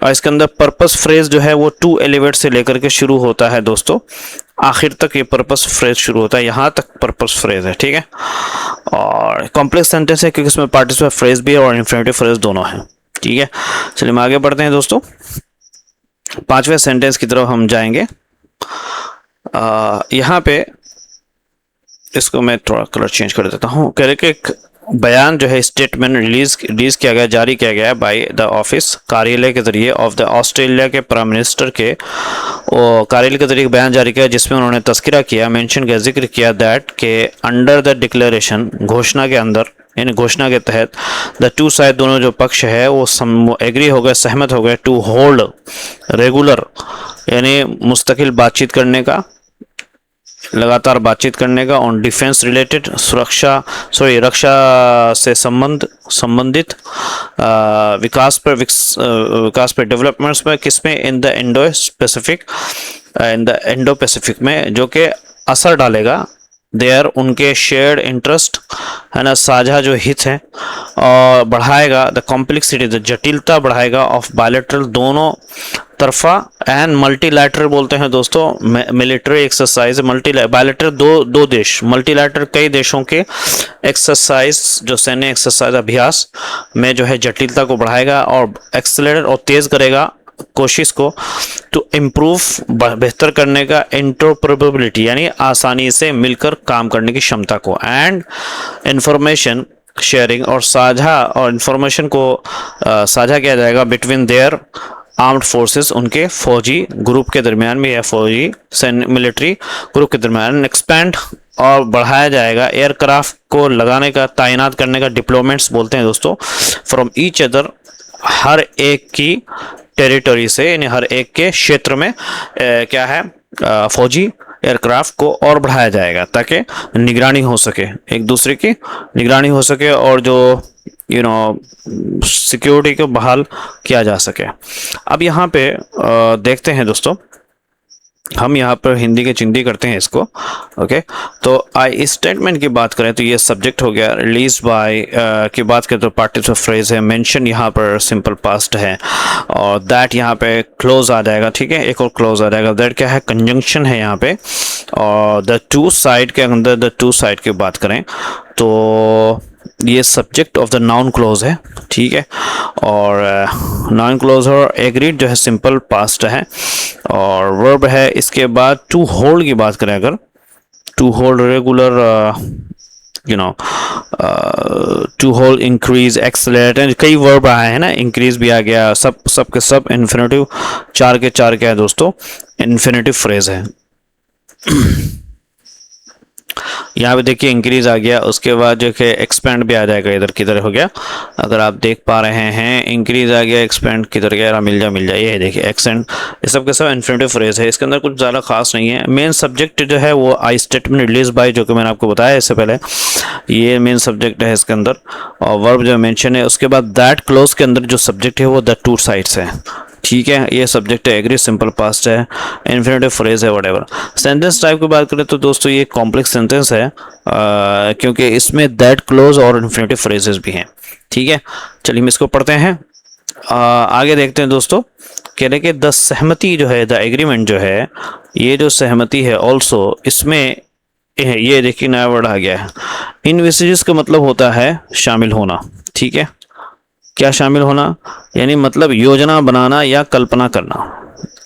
और इसके अंदर पर्पस फ्रेज जो है वो टू एलिवेट से लेकर के शुरू होता है दोस्तों, आखिर तक ये पर्पस फ्रेज शुरू होता है, यहाँ तक पर्पस फ्रेज है। ठीक है, और कॉम्प्लेक्स सेंटेंस है क्योंकि इसमें पार्टिसिपल फ्रेज भी है और इन्फिनेटिव फ्रेज दोनों है। ठीक है, चलिए हम आगे बढ़ते हैं दोस्तों। पांचवें सेंटेंस की तरफ हम जाएंगे। यहाँ पे इसको मैं थोड़ा कलर चेंज कर देता हूँ। कह रहे कि एक बयान जो है स्टेटमेंट रिलीज किया गया, जारी किया गया बाय द ऑफिस, कार्यालय के जरिए ऑफ द ऑस्ट्रेलिया के प्राइम मिनिस्टर के कार्यालय के जरिए बयान जारी किया जिसमें उन्होंने तस्करा किया, मेंशन का जिक्र किया दैट के अंडर द डिक्लेरेशन, घोषणा के अंदर यानी घोषणा के तहत, द टू साइड दोनों जो पक्ष है वो एग्री हो गए, सहमत हो गए, टू होल्ड रेगुलर यानी मुस्तकिल बातचीत करने का, लगातार बातचीत करने का, ऑन डिफेंस रिलेटेड, रक्षा से संबंधित, विकास पर डेवलपमेंट्स पर, किसमें, इन द इंडो पैसिफिक में, जो कि असर डालेगा देयर उनके शेयर्ड इंटरेस्ट है ना, साझा जो हित है, और बढ़ाएगा द कॉम्प्लेक्सिटी, द जटिलता बढ़ाएगा, ऑफ बायलैटरल दोनों तरफा, एंड मल्टीलैटरल बोलते हैं दोस्तों मिलिट्री एक्सरसाइज। बायलैटरल दो देश, मल्टीलैटरल कई देशों के एक्सरसाइज जो सैन्य एक्सरसाइज अभ्यास में जो है जटिलता को बढ़ाएगा और एक्सेलरेट और तेज करेगा कोशिश को, टू इम्प्रूव बेहतर करने का, इंटरऑपरेबिलिटी यानी आसानी से मिलकर काम करने की क्षमता को, एंड इंफॉर्मेशन शेयरिंग और साझा, और इंफॉर्मेशन को साझा किया जाएगा बिटवीन देयर आर्म्ड फोर्सेस, उनके फौजी ग्रुप के दरमियान में या फौजी मिलिट्री ग्रुप के दरमियान, एक्सपैंड और बढ़ाया जाएगा। एयरक्राफ्ट को लगाने का, तैनात करने का डिप्लॉयमेंट्स बोलते हैं दोस्तों, फ्रॉम ईच अदर, हर एक की टेरिटरी से, यानी हर एक के क्षेत्र में क्या है, फौजी एयरक्राफ्ट को और बढ़ाया जाएगा ताकि निगरानी हो सके, एक दूसरे की निगरानी हो सके और जो सिक्योरिटी को बहाल किया जा सके। अब यहाँ पे देखते हैं दोस्तों, हम यहाँ पर हिंदी के चिंदी करते हैं इसको। ओके, तो आई स्टेटमेंट की बात करें तो ये सब्जेक्ट हो गया। रिलीज बाय की बात करें तो पार्टिसिपल फ्रेज है। मेंशन यहाँ पर सिंपल पास्ट है और दैट यहाँ पे क्लोज आ जाएगा। ठीक है, एक और क्लोज आ जाएगा। दैट क्या है, कंजंक्शन है यहाँ पे। और द टू साइड के अंदर, द टू साइड की बात करें तो ये subject of the noun close है। ठीक है, और नाउन क्लोज और एग्रीड जो है सिंपल पास्ट है और वर्ब है। इसके बाद टू होल्ड की बात करें, अगर to hold regular, to hold, increase, accelerate, कई वर्ब आए हैं ना, इंक्रीज भी आ गया, सब के सब इन्फिनेटिव, चार के चार क्या है दोस्तों, इन्फिनेटिव फ्रेज है। यहाँ पे देखिए इंक्रीज आ गया, उसके बाद जो कि एक्सपेंड भी आ जाएगा, इधर किधर हो गया, अगर आप देख पा रहे हैं, इंक्रीज आ गया, एक्सपेंड किधर गया, मिल जा, ये देखिए एक्सेंड, ये सब के सब इन्फिनेटिव फ्रेज है। इसके अंदर कुछ ज़्यादा खास नहीं है। मेन सब्जेक्ट जो है वो आई स्टेटमेंट रिलीज बाय, जो कि मैंने आपको बताया इससे पहले, ये मेन सब्जेक्ट है इसके अंदर। और वर्ब जो मेंशन है, उसके बाद दैट क्लोज के अंदर जो सब्जेक्ट है वो द टू साइड्स है। ठीक है, ये सब्जेक्ट है, एग्री, सिंपल पास्ट है, इन्फिनेटिव फ्रेज है, व्हाटएवर। सेंटेंस टाइप की बात करें तो दोस्तों ये कॉम्प्लेक्स सेंटेंस है, क्योंकि इसमें दैट क्लोज और इन्फिनेटिव फ्रेजेस भी हैं। ठीक है, चलिए हम इसको पढ़ते हैं। आगे देखते हैं दोस्तों, कह रहे कि द सहमति जो है, द एग्रीमेंट जो है, ये जो सहमति है ऑल्सो, इसमें ये देखिए नया वर्ड आ गया है। इनविसिजेस का मतलब होता है शामिल होना। ठीक है, क्या शामिल होना, यानी मतलब योजना बनाना या कल्पना करना।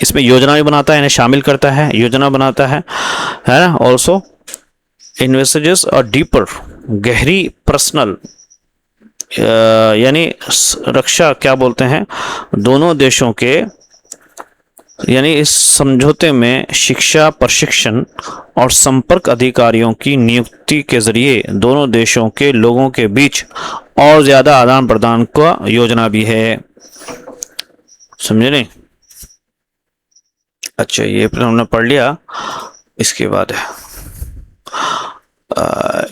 इसमें योजना भी बनाता है, यानी शामिल करता है, योजना बनाता है ना। ऑल्सो इन्वेस्टिजेस और डीपर, गहरी, पर्सनल, यानी रक्षा, क्या बोलते हैं, दोनों देशों के, यानी इस समझौते में शिक्षा, प्रशिक्षण और संपर्क अधिकारियों की नियुक्ति के जरिए दोनों देशों के लोगों के बीच और ज्यादा आदान प्रदान का योजना भी है। समझे नहीं? अच्छा, ये हमने पढ़ लिया। इसके बाद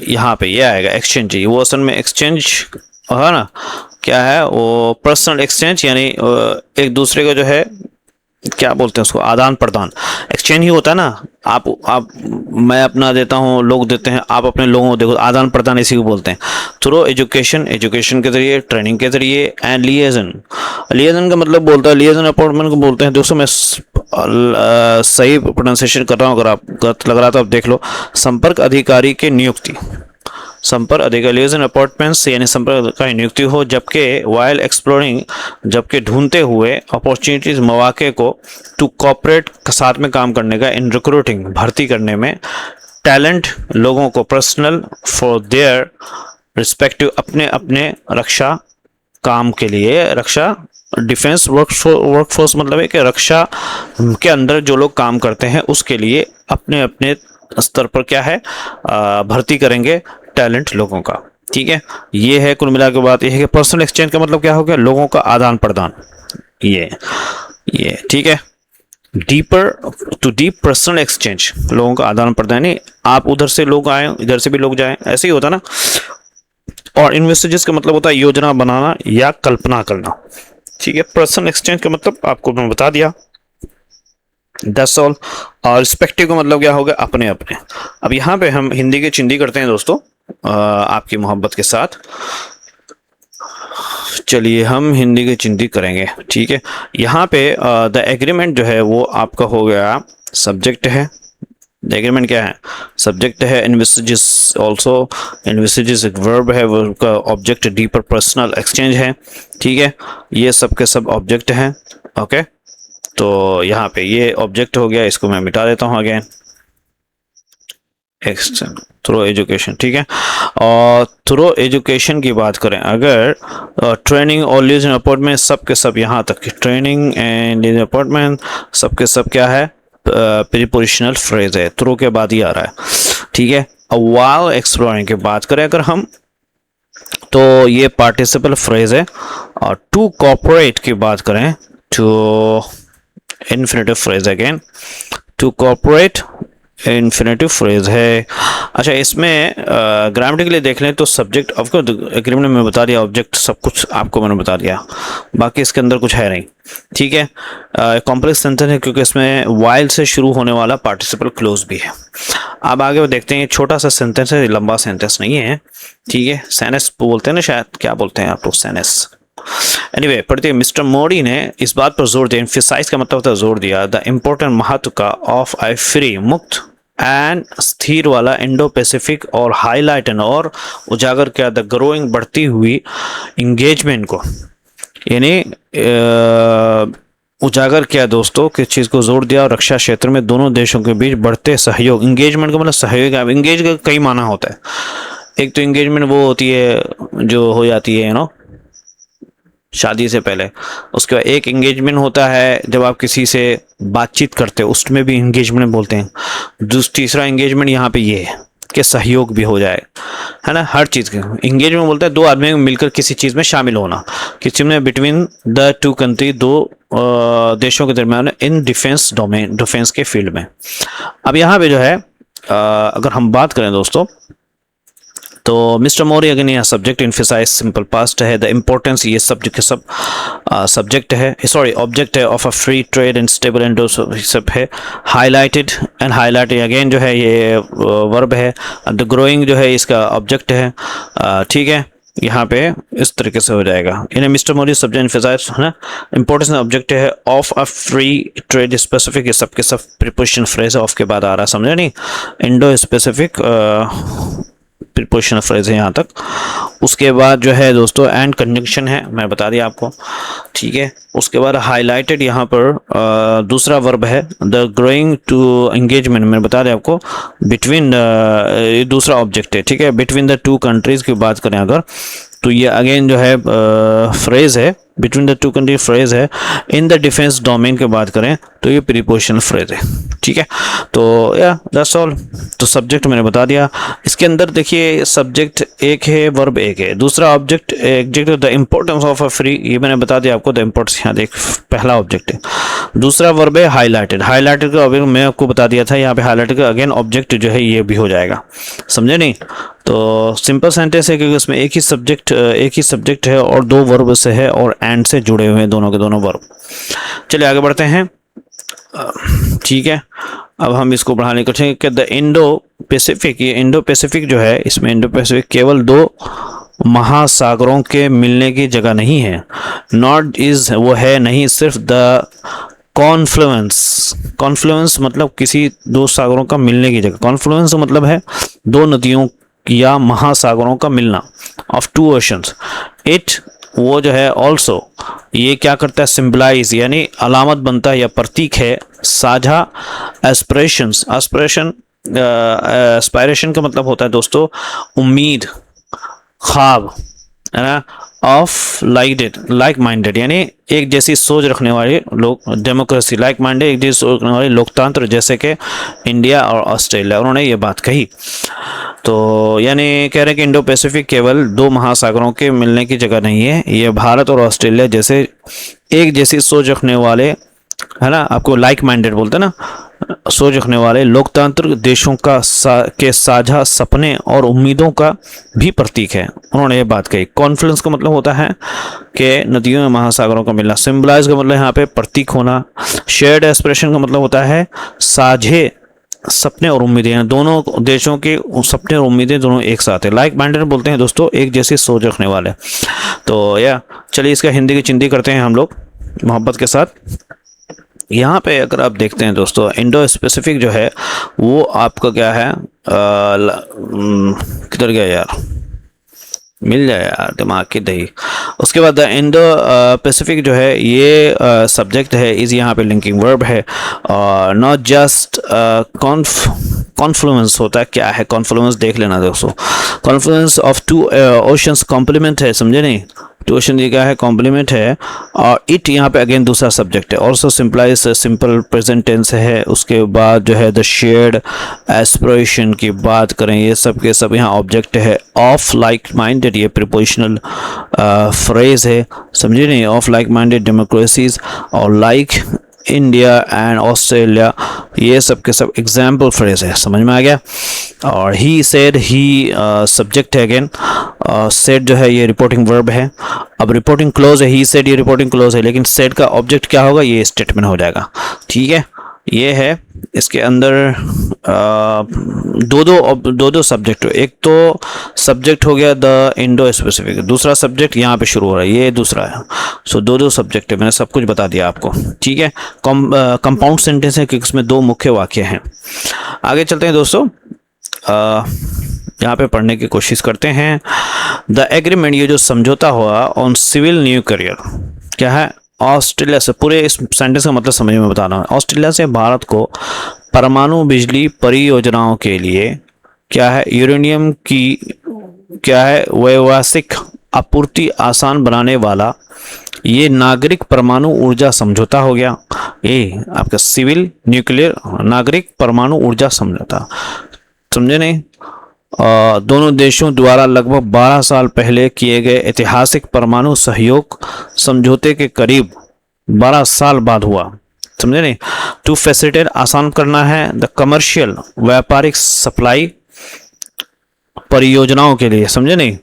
यहाँ पे ये आएगा एक्सचेंज। वो असल में एक्सचेंज है ना, क्या है वो, पर्सनल एक्सचेंज, यानी एक दूसरे का जो है, क्या बोलते हैं उसको, आदान प्रदान। एक्सचेंज ही होता है ना, आप मैं अपना देता हूँ, लोग देते हैं, आप अपने लोगों को देखो, आदान प्रदान इसी को बोलते हैं। थ्रू एजुकेशन, एजुकेशन के जरिए, ट्रेनिंग के जरिए, एंड लिएजन, लिएजन का मतलब बोलता है, लिएजन अपॉइंटमेंट को बोलते हैं। दोस्तों मैं सही प्रोनाउंसिएशन कर रहा हूँ, अगर आप गलत लग रहा तो आप देख लो। संपर्क अधिकारी की नियुक्ति, संपर्क अधिकारी, लिएजन अपॉइंटमेंट्स, यानी संपर्क अधिकारी नियुक्ति हो, जबकि वाइल एक्सप्लोरिंग, जबकि ढूंढते हुए, अपॉर्चुनिटीज, मौके को, टू कॉपरेट, साथ में काम करने का, इन रिक्रूटिंग, भर्ती करने में, टैलेंट, लोगों को, पर्सनल, फॉर देयर रिस्पेक्टिव, अपने अपने रक्षा काम के लिए, रक्षा, डिफेंस वर्कफोर्स मतलब है कि रक्षा के अंदर जो लोग काम करते हैं उसके लिए अपने अपने स्तर पर क्या है, भर्ती करेंगे टैलेंट लोगों का। ठीक है, ये है कुल मिला के बात। ये है कि पर्सनल एक्सचेंज का मतलब क्या हो गया, लोगों का आदान प्रदान, ये ठीक है। Deeper, to deep personal exchange, लोगों का आदान प्रदान, नहीं आप उधर से लोग आए, इधर से भी लोग जाएं, ऐसे ही होता ना। और इन्वेस्टिजेस का मतलब होता है योजना बनाना या कल्पना करना। ठीक है, पर्सनल एक्सचेंज का मतलब आपको मैं बता दिया, दैट्स ऑल। और रिस्पेक्टिव का मतलब क्या होगा, अपने अपने। अब यहाँ पे हम हिंदी के चिंदी करते हैं दोस्तों, आपकी मोहब्बत के साथ। चलिए हम हिंदी की चिंदी करेंगे। ठीक है, यहाँ पे द एग्रीमेंट जो है वो आपका हो गया सब्जेक्ट है। द एग्रीमेंट क्या है, सब्जेक्ट है। इन्वेस्टिजेस ऑल्सो, इन्वेस्टिजेस एक वर्ब है, वर्ब का ऑब्जेक्ट डीपर पर्सनल एक्सचेंज है। ठीक है, ये सब के सब ऑब्जेक्ट हैं। ओके, तो यहाँ पे ये ऑब्जेक्ट हो गया, इसको मैं मिटा देता हूँ अगेन, एक्सटेंड थ्रू एजुकेशन। ठीक है, और थ्रू एजुकेशन की बात करें अगर, ट्रेनिंग और लीज एंड अपॉइंटमेंट, सब के सब यहाँ तक की ट्रेनिंग एंड लीज अपॉइंटमेंट सब के सब क्या है, प्रीपोजिशनल फ्रेज है, थ्रू के बाद ही आ रहा है। ठीक है। व्हाइल एक्सप्लोरिंग की बात करें अगर हम, तो ये पार्टिसिपल फ्रेज है। और टू कॉपरेट की बात करें, to infinitive phrase again, to cooperate infinitive phrase है। अच्छा, इसमें ग्रामेटिकली देख लें तो सब्जेक्ट ऑफ एग्रीमेंट में बता दिया, ऑब्जेक्ट सब कुछ आपको मैंने बता दिया, बाकी इसके अंदर कुछ है नहीं। ठीक है, कॉम्प्लेक्स सेंटेंस है क्योंकि इसमें वाइल से शुरू होने वाला पार्टिसिपल क्लोज भी है। अब आगे देखते हैं, छोटा सा सेंटेंस है, लंबा सेंटेंस नहीं है। ठीक है, सेनेस बोलते हैं ना शायद, क्या बोलते हैं आप लोग, सेनेस। एनीवे, पढ़ते हैं। मिस्टर मोदी ने इस बात पर जोर दिया, एम्फेसाइज का मतलब होता है जोर दिया, द इम्पोर्टेंट महत्व का ऑफ आई फ्री मुक्त एंड स्थिर वाला इंडो पैसिफिक, और हाईलाइट और उजागर किया द ग्रोइंग बढ़ती हुई इंगेजमेंट को, यानी उजागर किया दोस्तों, किस चीज़ को जोर दिया, और रक्षा क्षेत्र में दोनों देशों के बीच बढ़ते सहयोग। इंगेजमेंट का मतलब सहयोग, इंगेज का कई माना होता है। एक तो इंगेजमेंट वो होती है जो हो जाती है शादी से पहले, उसके बाद एक इंगेजमेंट होता है जब आप किसी से बातचीत करते हो, उसमें भी इंगेजमेंट बोलते हैं। तीसरा इंगेजमेंट यहाँ पे ये है कि सहयोग भी हो जाए, है ना, हर चीज़ के। इंगेजमेंट बोलता है दो आदमी मिलकर किसी चीज़ में शामिल होना, किसी में बिटवीन द टू कंट्री, दो देशों के दरमियान इन डिफेंस डोमेन, डिफेंस के फील्ड में। अब यहाँ पे जो है अगर हम बात करें दोस्तों, तो मिस्टर मोदी अगेन यहाँ सब्जेक्ट इन्फेसाइज सिंपल पास्ट है, द इम्पोर्टेंस, ये सब्जेक्ट सब सब्जेक्ट है, सॉरी ऑब्जेक्ट है, of a free trade and stable and सब है। हाईलाइटेड एंड हाईलाइटेड अगेन जो है ये वर्ब है। द ग्रोइंग जो है इसका ऑब्जेक्ट है। ठीक है, यहाँ पे इस तरीके से हो जाएगा। इन्हें मिस्टर मोदी सब्जेक्ट इन्फेसाइज है ना, इंपॉर्टेंस ऑब्जेक्ट है, of a free trade specific, ये सब के सब प्रीपोजिशन फ्रेज है, ऑफ के बाद आ रहा है, समझे नहीं। इंडो स्पेसिफिक प्रीपोजिशन फ्रेज है यहाँ तक। उसके बाद जो है दोस्तों एंड कंजंक्शन है, मैं बता दिया आपको। ठीक है, उसके बाद हाईलाइटेड यहाँ पर दूसरा वर्ब है, द ग्रोइंग टू एंगेजमेंट मैंने बता दिया आपको, बिटवीन दूसरा ऑब्जेक्ट है। ठीक है, बिटवीन द टू कंट्रीज की बात करें अगर, तो ये अगेन जो है फ्रेज है, between the two country phrase है। इन द डिफेंस डोमेन की बात करें तो ये प्रीपोजिशन फ्रेज है। ठीक है, तो या दैट्स ऑल। तो सब्जेक्ट मैंने बता दिया। इसके अंदर देखिए सब्जेक्ट एक है, वर्ब एक है, दूसरा object exact, the importance of a free, ये मैंने बता दिया आपको, द इम्पोर्टेंस यहाँ देख, पहला ऑब्जेक्ट है। दूसरा वर्ब है हाईलाइटेड, हाईलाइटेड का अभी मैं आपको बता दिया था, यहाँ पे हाईलाइटेड का अगेन ऑब्जेक्ट जो है ये भी हो जाएगा, समझे नहीं। तो सिंपल सेंटेंस है क्योंकि उसमें एक ही सब्जेक्ट है और दो वर्ब से है और एंड से जुड़े हुए हैं दोनों के दोनों वर्ब। चलिए आगे बढ़ते हैं। ठीक है, अब हम इसको बढ़ाने की कोशिश कि द इंडो पैसिफिक, ये इंडो पैसिफिक जो है, इसमें इंडो पैसिफिक केवल दो महासागरों के मिलने की जगह नहीं है, नॉट इज, वो है नहीं सिर्फ द कॉन्फ्लुएंस मतलब किसी दो सागरों का मिलने की जगह, कॉन्फ्लुएंस मतलब है दो नदियों या महासागरों का मिलना, ऑफ टू ओशंस। इट, वो जो है ऑल्सो, ये क्या करता है, सिंबलाइज यानी अलामत बनता है या प्रतीक है, साझा एस्पिरेशंस, एस्पायरेशन का मतलब होता है दोस्तों उम्मीद, ख्वाब, है ना, ऑफ लाइक माइंडेड यानी एक जैसी सोच रखने वाले लोग, डेमोक्रेसी, लाइक माइंडेड एक जैसी सोच रखने वाले लोकतंत्र, जैसे कि इंडिया और ऑस्ट्रेलिया, उन्होंने ये बात कही। तो यानी कह रहे हैं कि इंडो पैसिफिक केवल दो महासागरों के मिलने की जगह नहीं है, ये भारत और ऑस्ट्रेलिया जैसे एक जैसी सोच रखने वाले, है ना, आपको लाइक माइंडेड बोलते हैं ना, सोच रखने वाले लोकतांत्रिक देशों का के साझा सपने और उम्मीदों का भी प्रतीक है, उन्होंने ये बात कही। कॉन्फ्लुएंस का मतलब होता है कि नदियों में महासागरों का मिलना, सिंबलाइज का मतलब यहाँ पे प्रतीक होना, शेयर्ड एस्पिरेशन का मतलब होता है साझे सपने और उम्मीदें, दोनों देशों के सपने और उम्मीदें दोनों एक साथ है। लाइक माइंडेड बोलते हैं दोस्तों एक जैसी सोच रखने वाले। तो या चलिए इसका हिंदी की चिंदी करते हैं हम लोग मोहब्बत के साथ। यहाँ पे अगर आप देखते हैं दोस्तों, इंडो स्पेसिफिक जो है वो आपका क्या है, किधर गया यार, मिल जाए यार दिमाग की दही। उसके बाद द इंडो पैसिफिक जो है ये सब्जेक्ट है, इस यहाँ पे लिंकिंग वर्ब है, और नॉट जस्ट कॉन्फ्लुएंस होता है, क्या है कॉन्फ्लुएंस देख लेना दोस्तों। Confluence of two oceans complement है, समझे नहीं, टू ओशन ये क्या है, कॉम्प्लीमेंट है। और इट यहाँ पे अगेन दूसरा सब्जेक्ट है। Also simplifies simple present tense है। उसके बाद जो है द शेयर्ड एस्पिरेशन की बात करें, ये सब के सब यहाँ ऑब्जेक्ट है। ऑफ लाइक माइंडेड ये प्रीपोजिशनल फ्रेज है, समझे नहीं, ऑफ लाइक माइंडेड डेमोक्रेसीज। और लाइक इंडिया एंड ऑस्ट्रेलिया ये सब के सब एग्जाम्पल फ्रेज है, समझ में आ गया। और ही सेड, ही सब्जेक्ट है अगेन, सेड जो है ये रिपोर्टिंग वर्ब है। अब रिपोर्टिंग क्लोज है, ही सेड ये रिपोर्टिंग क्लोज है, लेकिन सेड का ऑब्जेक्ट क्या होगा, ये स्टेटमेंट हो जाएगा, ठीक है। ये है इसके अंदर दो दो सब्जेक्ट, एक तो सब्जेक्ट हो गया द इंडो स्पेसिफिक, दूसरा सब्जेक्ट यहाँ पे शुरू हो रहा है, ये दूसरा है। सो दो सब्जेक्ट है, मैंने सब कुछ बता दिया आपको, ठीक है। कंपाउंड सेंटेंस है क्योंकि इसमें दो मुख्य वाक्य हैं। आगे चलते हैं दोस्तों, यहाँ पे पढ़ने की कोशिश करते हैं। द एग्रीमेंट, ये जो समझौता हुआ ऑन सिविल न्यूक्लियर, क्या है, ऑस्ट्रेलिया से, पूरे इस सेंटेंस का मतलब समझ में बता रहा हूँ। ऑस्ट्रेलिया से भारत को परमाणु बिजली परियोजनाओं के लिए क्या है, यूरेनियम की क्या है, व्यावसायिक आपूर्ति आसान बनाने वाला ये नागरिक परमाणु ऊर्जा समझौता हो गया। ये आपका सिविल न्यूक्लियर नागरिक परमाणु ऊर्जा समझौता, समझे नहीं। दोनों देशों द्वारा लगभग 12 साल पहले किए गए ऐतिहासिक परमाणु सहयोग समझौते के करीब 12 साल बाद हुआ, समझे नहीं। टू फैसिलिटेट आसान करना है द कमर्शियल व्यापारिक सप्लाई परियोजनाओं के लिए, समझे नहीं,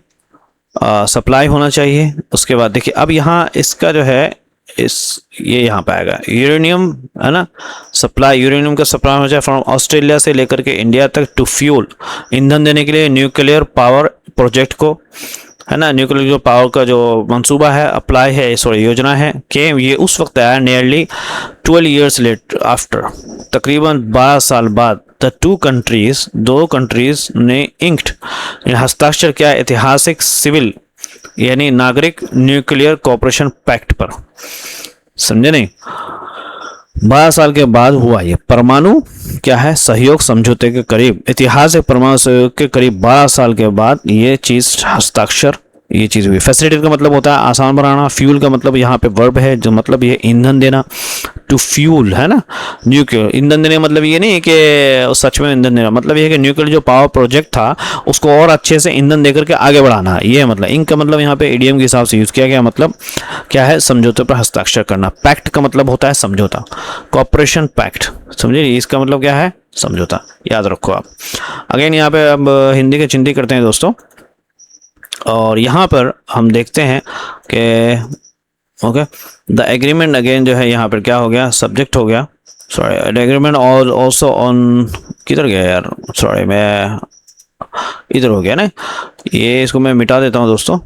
सप्लाई होना चाहिए। उसके बाद देखिए अब यहाँ इसका जो है ये यहाँ पे आएगा यूरेनियम, है ना, सप्लाई, यूरेनियम का सप्लाई हो जाए फ्रॉम ऑस्ट्रेलिया से लेकर के इंडिया तक टू फ्यूल, ईंधन देने के लिए न्यूक्लियर पावर प्रोजेक्ट को, है ना, न्यूक्लियर जो पावर का जो मंसूबा है, अप्लाई है, सॉरी योजना है कि ये उस वक्त आया नियरली 12 ईयर्स लेट आफ्टर, तकरीबन 12 साल बाद द टू कंट्रीज, दो कंट्रीज ने इंक्ड हस्ताक्षर किया ऐतिहासिक सिविल यानी नागरिक न्यूक्लियर कोऑपरेशन पैक्ट पर, समझे नहीं। 12 साल के बाद हुआ ये परमाणु क्या है, सहयोग समझौते के करीब, ऐतिहासिक परमाणु सहयोग के करीब 12 साल के बाद ये चीज हस्ताक्षर, ये चीज हुई। फैसिलिटेट का मतलब होता है आसान बनाना, फ्यूल का मतलब यहाँ पे वर्ब है जो मतलब ये ईंधन देना, टू फ्यूल, है ना, न्यूक्लियर ईंधन देने का मतलब ये नहीं है कि सच में ईंधन देना, मतलब ये है कि न्यूक्लियर जो पावर प्रोजेक्ट था उसको और अच्छे से ईंधन देकर के आगे बढ़ाना, ये मतलब। इंक का मतलब यहाँ पे ईडीएम के हिसाब से यूज किया गया, मतलब क्या है, समझौते पर हस्ताक्षर करना। पैक्ट का मतलब होता है समझौता, कॉपरेशन पैक्ट, समझे, इसका मतलब क्या है, समझौता, याद रखो आप। अगेन यहाँ पे अब हिंदी की चिंती करते हैं दोस्तों, और यहाँ पर हम देखते हैं कि ओके द एग्रीमेंट अगेन जो है यहाँ पर क्या हो गया, सब्जेक्ट हो गया, सॉरी द एग्रीमेंट और ऑल्सो ऑन, किधर गया यार, सॉरी मैं इधर हो गया ना, ये इसको मैं मिटा देता हूँ दोस्तों।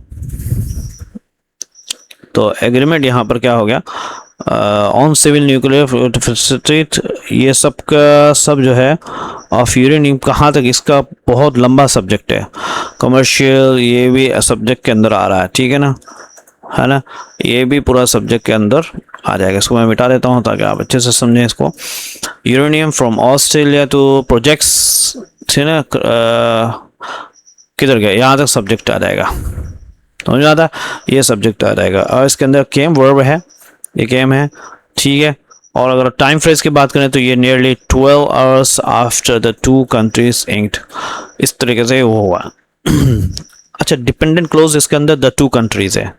तो एग्रीमेंट यहाँ पर क्या हो गया, ऑन सिविल न्यूक्लियर फैसिलिटी, ये सब का सब जो है ऑफ यूरेनियम, कहाँ तक, इसका बहुत लंबा सब्जेक्ट है। कमर्शियल ये भी सब्जेक्ट के अंदर आ रहा है, ठीक है ना, है ना, ये भी पूरा सब्जेक्ट के अंदर आ जाएगा। इसको मैं मिटा देता हूँ ताकि आप अच्छे से समझें इसको। Uranium from Australia to projects, ठीक है, किधर गया, यहाँ तक सब्जेक्ट आ जाएगा, समझ में आता, ये सब्जेक्ट आ जाएगा। और इसके अंदर केम वर्ब है, ये केम है, ठीक है। और अगर टाइम फ्रेज की बात करें तो ये nearly 12 hours after the two countries inked, इस तरीके से वो हुआ। अच्छा, डिपेंडेंट क्लोज इसके अंदर द टू कंट्रीज है,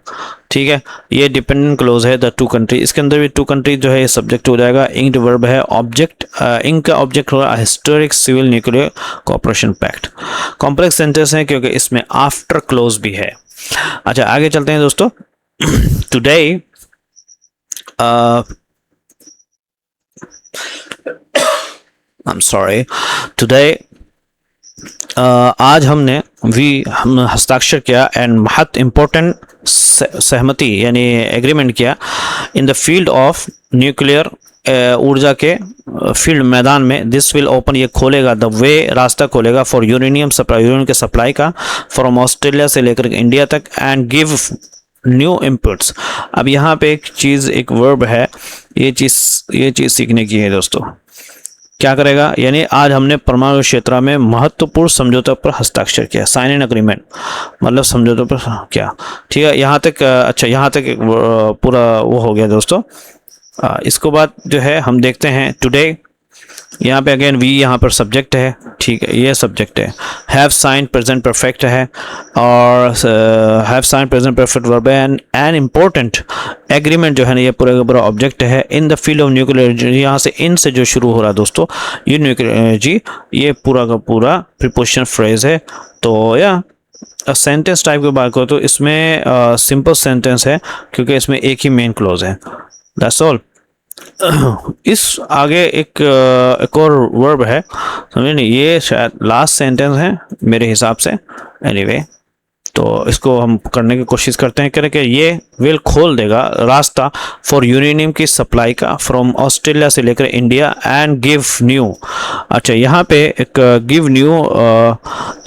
ठीक है, ये डिपेंडेंट क्लोज है द टू कंट्री, इसके अंदर भी टू कंट्रीज जो है ये सब्जेक्ट हो जाएगा। इंक्ड वर्ब है, ऑब्जेक्ट इंक का ऑब्जेक्ट होगा historic civil nuclear cooperation pact. Complex sentence है क्योंकि इसमें आफ्टर क्लोज भी है। अच्छा आगे चलते हैं दोस्तों। टुडे I'm sorry, today आज हम हस्ताक्षर किया एंड बहुत इम्पोर्टेंट सहमति यानी एग्रीमेंट किया इन द फील्ड ऑफ न्यूक्लियर, ऊर्जा के फील्ड मैदान में। दिस विल ओपन, ये खोलेगा, द वे रास्ता खोलेगा फॉर यूरेनियम सप्लाई, यूरेनियम के सप्लाई का फ्रॉम ऑस्ट्रेलिया से लेकर इंडिया तक, एंड गिव न्यू इनपुट्स। अब यहाँ पे एक चीज़, एक वर्ब है, ये चीज़ सीखने की है दोस्तों। क्या करेगा, यानी आज हमने परमाणु क्षेत्र में महत्वपूर्ण समझौते पर हस्ताक्षर किया, साइन एन अग्रीमेंट, मतलब समझौते पर क्या, ठीक है। यहाँ तक अच्छा, यहाँ तक पूरा वो हो गया दोस्तों। इसको बाद जो है हम देखते हैं टुडे, यहाँ पे अगेन वी यहाँ पर सब्जेक्ट है, ठीक है, ये सब्जेक्ट है। हैव साइन प्रेजेंट परफेक्ट है, और have sign present perfect verb है। एन इम्पोर्टेंट एग्रीमेंट जो है ना, ये पूरा का पूरा ऑब्जेक्ट है। In the field of nuclear energy, यहाँ से इन से जो शुरू हो रहा है दोस्तों, ये न्यूक्लियर एनर्जी, ये पूरा का पूरा प्रीपोजिशन फ्रेज है। तो या सेंटेंस टाइप की बात करो तो इसमें सिंपल सेंटेंस है, क्योंकि इसमें एक ही मेन क्लोज है, दैट्स ऑल। इस आगे एक और वर्ब है, समझे नहीं, ये शायद लास्ट सेंटेंस है मेरे हिसाब से, एनीवे तो इसको हम करने की कोशिश करते हैं। करके ये विल खोल देगा रास्ता फॉर यूरेनियम की सप्लाई का फ्रॉम ऑस्ट्रेलिया से लेकर इंडिया, एंड गिव न्यू। अच्छा, यहाँ पे एक गिव न्यू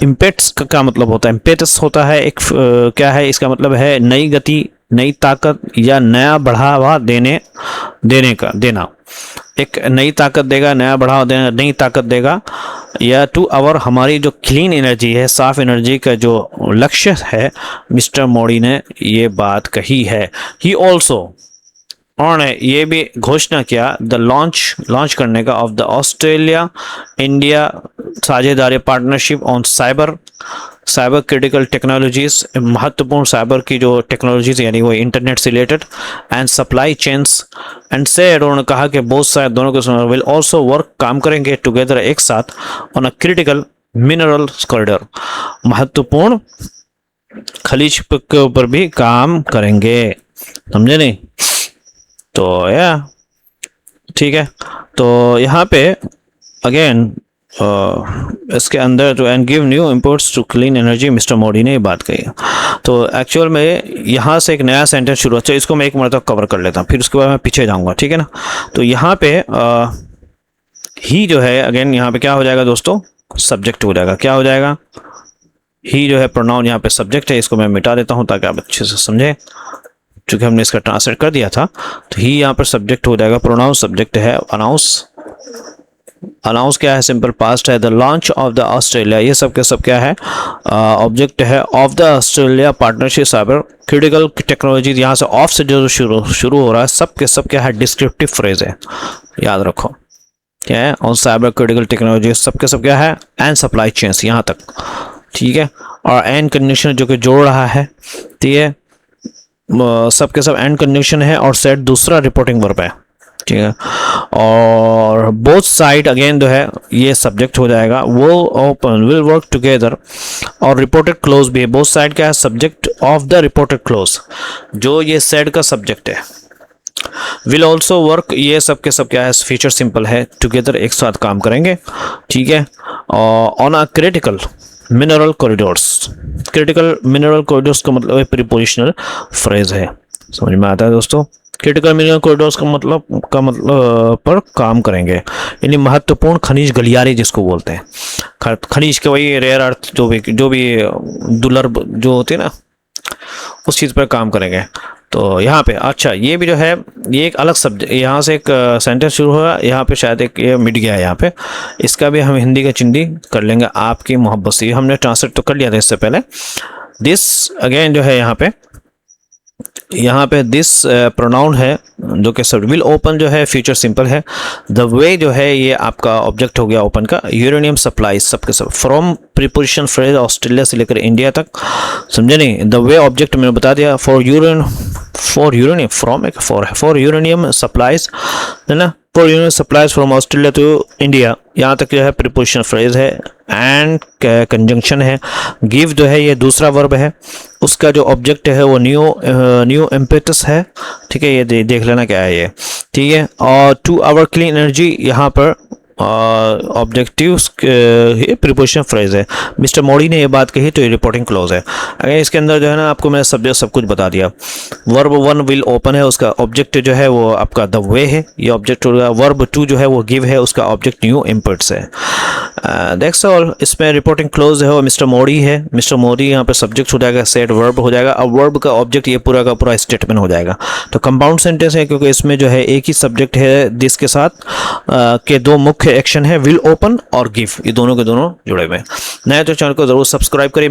इम्पेट्स का क्या मतलब होता है, इम्पेटस होता है एक क्या है, इसका मतलब है नई गति, नई ताकत या नया बढ़ावा देना, एक नई ताकत देगा, नया बढ़ावा देना, नई ताकत देगा। या टू आवर, हमारी जो क्लीन एनर्जी है, साफ एनर्जी का जो लक्ष्य है, मिस्टर मोदी ने ये बात कही है। ही ऑल्सो, उन्होंने ये भी घोषणा किया द लॉन्च करने का ऑफ द ऑस्ट्रेलिया इंडिया साझेदारी partnership on cyber critical technologies, महत्वपूर्ण साइबर की जो टेक्नोलॉजीज यानी वो इंटरनेट से related, and supply chains, and said, उन्होंने कहा कि बहुत सारे दोनों के विल ऑल्सो वर्क, काम करेंगे टुगेदर, एक साथ, on a critical mineral corridor, महत्वपूर्ण खनिज के ऊपर भी काम करेंगे, समझे नहीं। तो या ठीक है, तो यहाँ पे अगेन इसके अंदर जो and give new imports to clean energy, mister Modi ने ये बात कही। तो एक्चुअल में यहाँ से एक नया सेंटेंस शुरू होता है, इसको मैं एक मरतबा कवर कर लेता हूँ, फिर उसके बाद मैं पीछे जाऊँगा, ठीक है ना। तो यहाँ पे ही जो है अगेन यहाँ पे क्या हो जाएगा दोस्तों, सब्जेक्ट हो जाएगा। क्या हो जाएगा, ही जो है प्रोनाउन यहाँ पे सब्जेक्ट है, इसको मैं मिटा देता हूँ ताकि आप अच्छे से समझें, क्योंकि हमने इसका ट्रांसलेट कर दिया था। तो ही यहाँ पर सब्जेक्ट हो जाएगा, प्रोनाउन सब्जेक्ट है। अनाउंस क्या है, सिंपल पास्ट है। The launch of the Australia, ये सब के सब क्या है, ऑब्जेक्ट है। Of the Australia partnership cyber critical technology, यहाँ से ऑफ से जो शुरू हो रहा है, सब के सब क्या है, डिस्क्रिप्टिव फ्रेज है, याद रखो क्या है, ऑन साइबर क्रिटिकल टेक्नोलॉजी, सब के सब क्या है, एंड सप्लाई चेन्स, यहाँ तक, ठीक है। और एंड कंडीशन जो कि जोड़ रहा है, ठीक है, सब के सब एंड कंडीशन है, और सेट दूसरा रिपोर्टिंग वर्ब है, ठीक है। और बोथ साइड अगेन जो है ये सब्जेक्ट हो जाएगा। वो ओपन विल वर्क टुगेदर, और रिपोर्टेड क्लोज भी है। बोथ साइड क्या है, subject of the reported close, जो ये सेड का सब्जेक्ट है। विल ऑल्सो वर्क, ये सब के सब क्या है, फ्यूचर सिंपल है, टुगेदर एक साथ काम करेंगे, ठीक है। On a critical mineral corridors, critical mineral corridors का मतलब प्रीपोजिशनल फ्रेज है, समझ में आता है दोस्तों। क्रिटिकल मिनरल कॉरिडोर्स का मतलब पर काम करेंगे, यानी महत्वपूर्ण खनिज गलियारे जिसको बोलते हैं, खनिज के वही रेयर अर्थ जो भी दुर्लभ जो होते हैं ना, उस चीज़ पर काम करेंगे। तो यहाँ पे अच्छा, ये भी जो है ये एक अलग सब्जेक्ट, यहाँ से एक सेंटेंस शुरू हुआ, यहाँ पे शायद एक ये मिट गया है यहाँ पे, इसका भी हम हिंदी का चिंदी कर लेंगे आपकी मोहब्बत से। हमने ट्रांसलेट तो कर लिया था इससे पहले। दिस अगेन जो है यहाँ पे दिस प्रोनाउन है जो कि सब विल ओपन जो है फ्यूचर सिंपल है। द वे जो है ये आपका ऑब्जेक्ट हो गया ओपन का। यूरेनियम सप्लाई सबके सब फ्रॉम प्रीपोजिशन फ्रेज ऑस्ट्रेलिया से लेकर इंडिया तक, समझे नहीं। द वे ऑब्जेक्ट मैंने बता दिया। फॉर यूरेनियम फ्रॉम एक फॉर यूरेनियम सप्लाईज है ना, for uranium supplies from Australia to India, यहाँ तक जो है प्रीपोजिशन फ्रेज है एंड कंजंक्शन है। गिव जो है ये दूसरा वर्ब है, उसका जो ऑब्जेक्ट है वो न्यू इम्पेटस है, ठीक है। ये देख लेना क्या है ये, ठीक है। और टू आवर क्लीन एनर्जी यहाँ पर ऑब्जेक्टिव ये प्रीपोजिशन फ्रेज है। मिस्टर मोदी ने ये बात कही तो ये रिपोर्टिंग क्लोज है। अगर इसके अंदर जो है ना आपको मैंने सब्जेक्ट सब कुछ बता दिया। वर्ब 1 विल ओपन है, उसका ऑब्जेक्ट जो है वो आपका द वे है, ये ऑब्जेक्ट होगा। वर्ब 2 जो है वो गिव है, उसका ऑब्जेक्ट न्यू इम्पेट्स है। That's all. इसमें रिपोर्टिंग क्लोज है वो मिस्टर मोदी है। मिस्टर मोदी यहाँ पे सब्जेक्ट हो जाएगा, सेट वर्ब हो जाएगा। अब वर्ब का ऑब्जेक्ट ये पूरा का पूरा स्टेटमेंट हो जाएगा। तो कंपाउंड सेंटेंस है क्योंकि इसमें जो है एक ही सब्जेक्ट है दिस के साथ के दो मुख्य एक्शन है विल ओपन और गिव, ये दोनों के दोनों जुड़े हुए हैं। नए तो चैनल को जरूर सब्सक्राइब करिए।